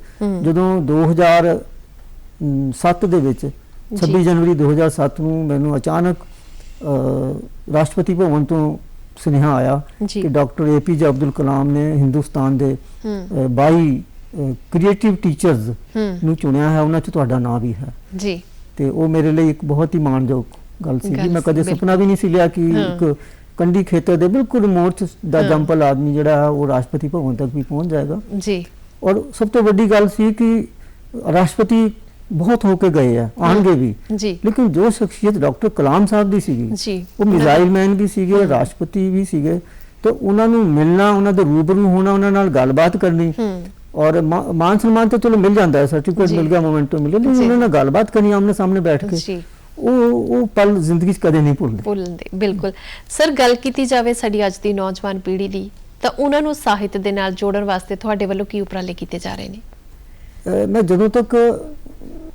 ਜਦੋਂ 2007 ਦੇ ਵਿੱਚ 26 ਜਨਵਰੀ 2007 ਨੂੰ ਮੈਨੂੰ ਅਚਾਨਕ ਰਾਸ਼ਟਰਪਤੀ ਭਵਨ ਤੋਂ ਸੁਨੇਹਾ ਆਇਆ ਕਿ ਡਾਕਟਰ APJ ਅਬਦੁਲ ਕਲਾਮ ਨੇ ਹਿੰਦੁਸਤਾਨ ਦੇ 22 ਕ੍ਰੀਏਟਿਵ ਟੀਚਰਸ ਨੂੰ ਚੁਣਿਆ ਹੈ, ਉਹਨਾਂ 'ਚ ਤੁਹਾਡਾ ਨਾਮ ਵੀ ਹੈ ਜੀ। ਤੇ ਉਹ ਮੇਰੇ ਲਈ ਇੱਕ ਬਹੁਤ ਹੀ ਮਾਣਯੋਗ ਗੱਲ ਸੀ ਕਿ ਮੈਂ ਕਦੇ ਸੁਪਨਾ ਵੀ ਨਹੀਂ ਸੀ ਲਿਆ ਕਿ ਇੱਕ ਕੰਢੀ ਖੇਤਰ ਦੇ ਬਿਲਕੁਲ ਰਿਮੋਟ ਦਾ ਜੰਪਲ ਆਦਮੀ ਜਿਹੜਾ ਹੈ ਉਹ ਰਾਸ਼ਟਰਪਤੀ ਭਵਨ ਤੱਕ ਵੀ ਪਹੁੰਚ ਜਾਏਗਾ ਜੀ। ਔਰ ਸਭ ਤੋਂ ਵੱਡੀ ਗੱਲ ਸੀ ਕਿ ਰਾਸ਼ਟਰਪਤੀ ਬਹੁਤ ਹੋ ਕੇ ਗਏ ਆ, ਆਣਗੇ ਵੀ, ਲੇਕਿਨ ਜੋ ਸ਼ਖਸੀਅਤ ਡਾਕਟਰ ਕਲਾਮ ਸਾਹਿਬ ਦੀ ਸੀਗੀ, ਉਹ ਮਿਜ਼ਾਈਲ ਮੈਨ ਵੀ ਸੀਗੇ, ਰਾਸ਼ਟਰਪਤੀ ਵੀ ਸੀਗੇ, ਤੇ ਉਹਨਾਂ ਨੂੰ ਮਿਲਣਾ, ਉਹਨਾਂ ਦੇ ਰੂਬਰੂ ਹੋਣਾ, ਉਹਨਾਂ ਨਾਲ ਗੱਲਬਾਤ ਕਰਨੀ ਔਰ ਮਾਨ ਸਨਮਾਨ ਤਾਂ ਚਲੋ ਮਿਲ ਜਾਂਦਾ ਹੈ, ਸਰਟੀਫਿਕੇਟ ਮਿਲ ਗਿਆ, ਮੋਮੈਂਟੋ ਮਿਲੇ, ਲੇਕਿਨ ਉਹਨਾਂ ਨਾਲ ਗੱਲਬਾਤ ਕਰਨੀ ਆਮਨੇ ਸਾਹਮਣੇ ਬੈਠ ਕੇ, ਉਹ ਪਲ ਜ਼ਿੰਦਗੀ 'ਚ ਕਦੇ ਨਹੀਂ ਭੁੱਲਦੇ। ਬਿਲਕੁਲ ਸਰ, ਗੱਲ ਕੀਤੀ ਜਾਵੇ ਸਾਡੀ ਅੱਜ ਦੀ ਨੌਜਵਾਨ ਪੀੜ੍ਹੀ ਦੀ, ਤਾਂ ਉਹਨਾਂ ਨੂੰ ਸਾਹਿਤ ਦੇ ਨਾਲ ਜੋੜਨ ਵਾਸਤੇ ਤੁਹਾਡੇ ਵੱਲੋਂ ਕੀ ਉਪਰਾਲੇ ਕੀਤੇ ਜਾ ਰਹੇ ਨੇ? ਮੈਂ ਜਦੋਂ ਤੱਕ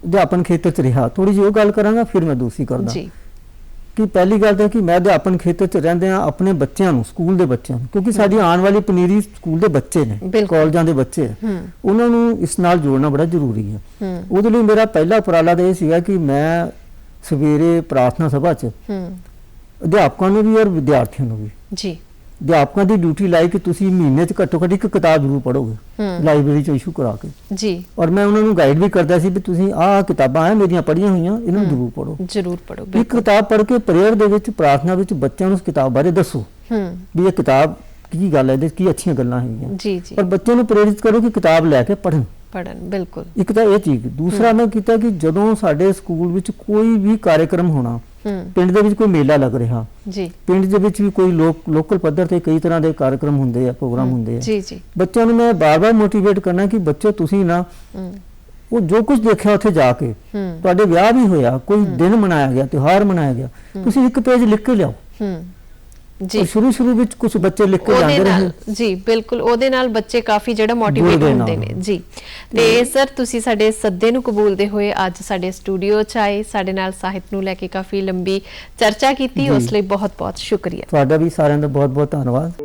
ਅਧਿਆਪਨ ਖੇਤਰ 'ਚ ਰਿਹਾ, ਥੋੜੀ ਜਿਹੀ ਉਹ ਗੱਲ ਕਰਾਂਗਾ, ਫਿਰ ਮੈਂ ਦੂਸਰੀ ਕਰਦਾ ਕਿ ਪਹਿਲੀ ਗੱਲ ਤਾਂ ਕਿ ਮੈਂ ਅਧਿਆਪਨ ਖੇਤਰ 'ਚ ਰਹਿੰਦੇ ਆ ਆਪਣੇ ਬੱਚਿਆਂ ਨੂੰ, ਸਕੂਲ ਦੇ ਬੱਚਿਆਂ ਨੂੰ, ਕਿਉਂਕਿ ਸਾਡੀ ਆਉਣ ਵਾਲੀ ਪਨੀਰੀ ਸਕੂਲ ਦੇ ਬੱਚੇ ਨੇ, ਕਾਲਜਾਂ ਦੇ ਬੱਚੇ, ਉਹਨਾਂ ਨੂੰ ਇਸ ਨਾਲ ਜੋੜਨਾ ਬੜਾ ਜ਼ਰੂਰੀ ਹੈ। ਉਹਦੇ ਲਈ ਮੇਰਾ ਪਹਿਲਾ ਉਪਰਾਲਾ ਤਾਂ ਇਹ ਸੀਗਾ ਕਿ ਮੈਂ ਸਵੇਰੇ ਪ੍ਰਾਰਥਨਾ ਸਭਾ 'ਚ ਅਧਿਆਪਕਾਂ ਨੂੰ ਵੀ ਔਰ ਵਿਦਿਆਰਥੀਆਂ ਨੂੰ ਵੀ ਅਧਿਆਪਕਾਂ ਦੀ ਡਿਊਟੀ ਲਾਈ ਕਿ ਤੁਸੀਂ ਮਹੀਨੇ 'ਚ ਘੱਟੋ ਘੱਟ ਇੱਕ ਕਿਤਾਬ ਜ਼ਰੂਰ ਪੜ੍ਹੋਗੇ ਲਾਇਬ੍ਰੇਰੀ 'ਚੋਂ ਇਸ਼ੂ ਕਰਾ ਕੇ ਔਰ ਮੈਂ ਉਹਨਾਂ ਨੂੰ ਗਾਈਡ ਵੀ ਕਰਦਾ ਸੀ ਵੀ ਤੁਸੀਂ ਆਹ ਕਿਤਾਬਾਂ ਹੈ ਮੇਰੀਆਂ ਪੜ੍ਹੀਆਂ ਹੋਈਆਂ, ਇਹਨਾਂ ਨੂੰ ਜ਼ਰੂਰ ਪੜ੍ਹੋ। ਇੱਕ ਕਿਤਾਬ ਪੜ੍ਹ ਕੇ ਪ੍ਰੇਅਰ ਦੇ ਵਿੱਚ, ਪ੍ਰਾਰਥਨਾ ਵਿੱਚ ਬੱਚਿਆਂ ਨੂੰ ਉਸ ਕਿਤਾਬ ਬਾਰੇ ਦੱਸੋ ਵੀ ਇਹ ਕਿਤਾਬ ਕੀ ਗੱਲ ਹੈ, ਇਹਦੇ ਕੀ ਅੱਛੀਆਂ ਗੱਲਾਂ ਹੈਗੀਆਂ, ਪਰ ਬੱਚਿਆਂ ਨੂੰ ਪ੍ਰੇਰਿਤ ਕਰੋ ਕਿ ਕਿਤਾਬ ਲੈ ਕੇ ਪੜ੍ਹਨ। ਬਿਲਕੁਲ। ਇੱਕ ਤਾਂ ਇਹ ਚੀਜ਼। ਦੂਸਰਾ ਮੈਂ ਕੀਤਾ ਕਿ ਜਦੋਂ ਸਾਡੇ ਸਕੂਲ ਵਿੱਚ ਕੋਈ ਵੀ ਕਾਰਜਕ੍ਰਮ ਹੋਣਾ, ਪਿੰਡ ਦੇ ਵਿੱਚ ਕੋਈ ਮੇਲਾ ਲੱਗ ਰਿਹਾ, ਪਿੰਡ ਦੇ ਵਿੱਚ ਵੀ ਕੋਈ ਲੋਕਲ ਪੱਧਰ ਤੇ ਕਈ ਤਰ੍ਹਾਂ ਦੇ ਕਾਰਜਕ੍ਰਮ ਹੁੰਦੇ ਆ, ਪ੍ਰੋਗਰਾਮ ਹੁੰਦੇ ਆ, ਬੱਚਿਆਂ ਨੂੰ ਮੈਂ ਬਾਰ-ਬਾਰ ਮੋਟੀਵੇਟ ਕਰਨਾ ਕਿ ਬੱਚੋ ਤੁਸੀਂ ਨਾ ਉਹ ਜੋ ਕੁਝ ਦੇਖਿਆ ਉੱਥੇ ਜਾ ਕੇ, ਤੁਹਾਡੇ ਵਿਆਹ ਵੀ ਹੋਇਆ, ਕੋਈ ਦਿਨ ਮਨਾਇਆ ਗਿਆ, ਤਿਉਹਾਰ ਮਨਾਇਆ ਗਿਆ, ਤੁਸੀਂ ਇੱਕ ਪੇਜ ਲਿਖ ਕੇ ਲਿਆਓ ਜੀ। ਔਰ ਸ਼ੁਰੂ ਵਿੱਚ ਕੁਝ ਬੱਚੇ ਲਿਖ ਕੇ ਉਹਦੇ ਜਾਂਦੇ ਨਾਲ ਰਹੇ ਜੀ ਬਿਲਕੁਲ ਉਹਦੇ ਨਾਲ ਬੱਚੇ ਕਾਫੀ ਜਿਹੜਾ ਮੋਟੀਵੇਟ ਜੁੜਦੇ ਹੁੰਦੇ ਨਾਲ। ਨੇ ਜੀ। ਤੇ ਸਰ ਤੁਸੀਂ ਸਾਡੇ ਸੱਦੇ ਨੂੰ ਕਬੂਲਦੇ ਹੋਏ ਅੱਜ ਸਾਡੇ ਸਟੂਡੀਓ 'ਚ ਆਏ, ਸਾਡੇ ਨਾਲ ਸਾਹਿਤ ਨੂੰ ਲੈ ਕੇ ਕਾਫੀ ਲੰਬੀ ਚਰਚਾ ਕੀਤੀ, ਜੀ। ਉਸ ਲਈ ਬਹੁਤ ਬਹੁਤ ਸ਼ੁਕਰੀਆ। ਤੁਹਾਡਾ ਵੀ ਸਾਰਿਆਂ ਦਾ ਬਹੁਤ ਬਹੁਤ ਧੰਨਵਾਦ।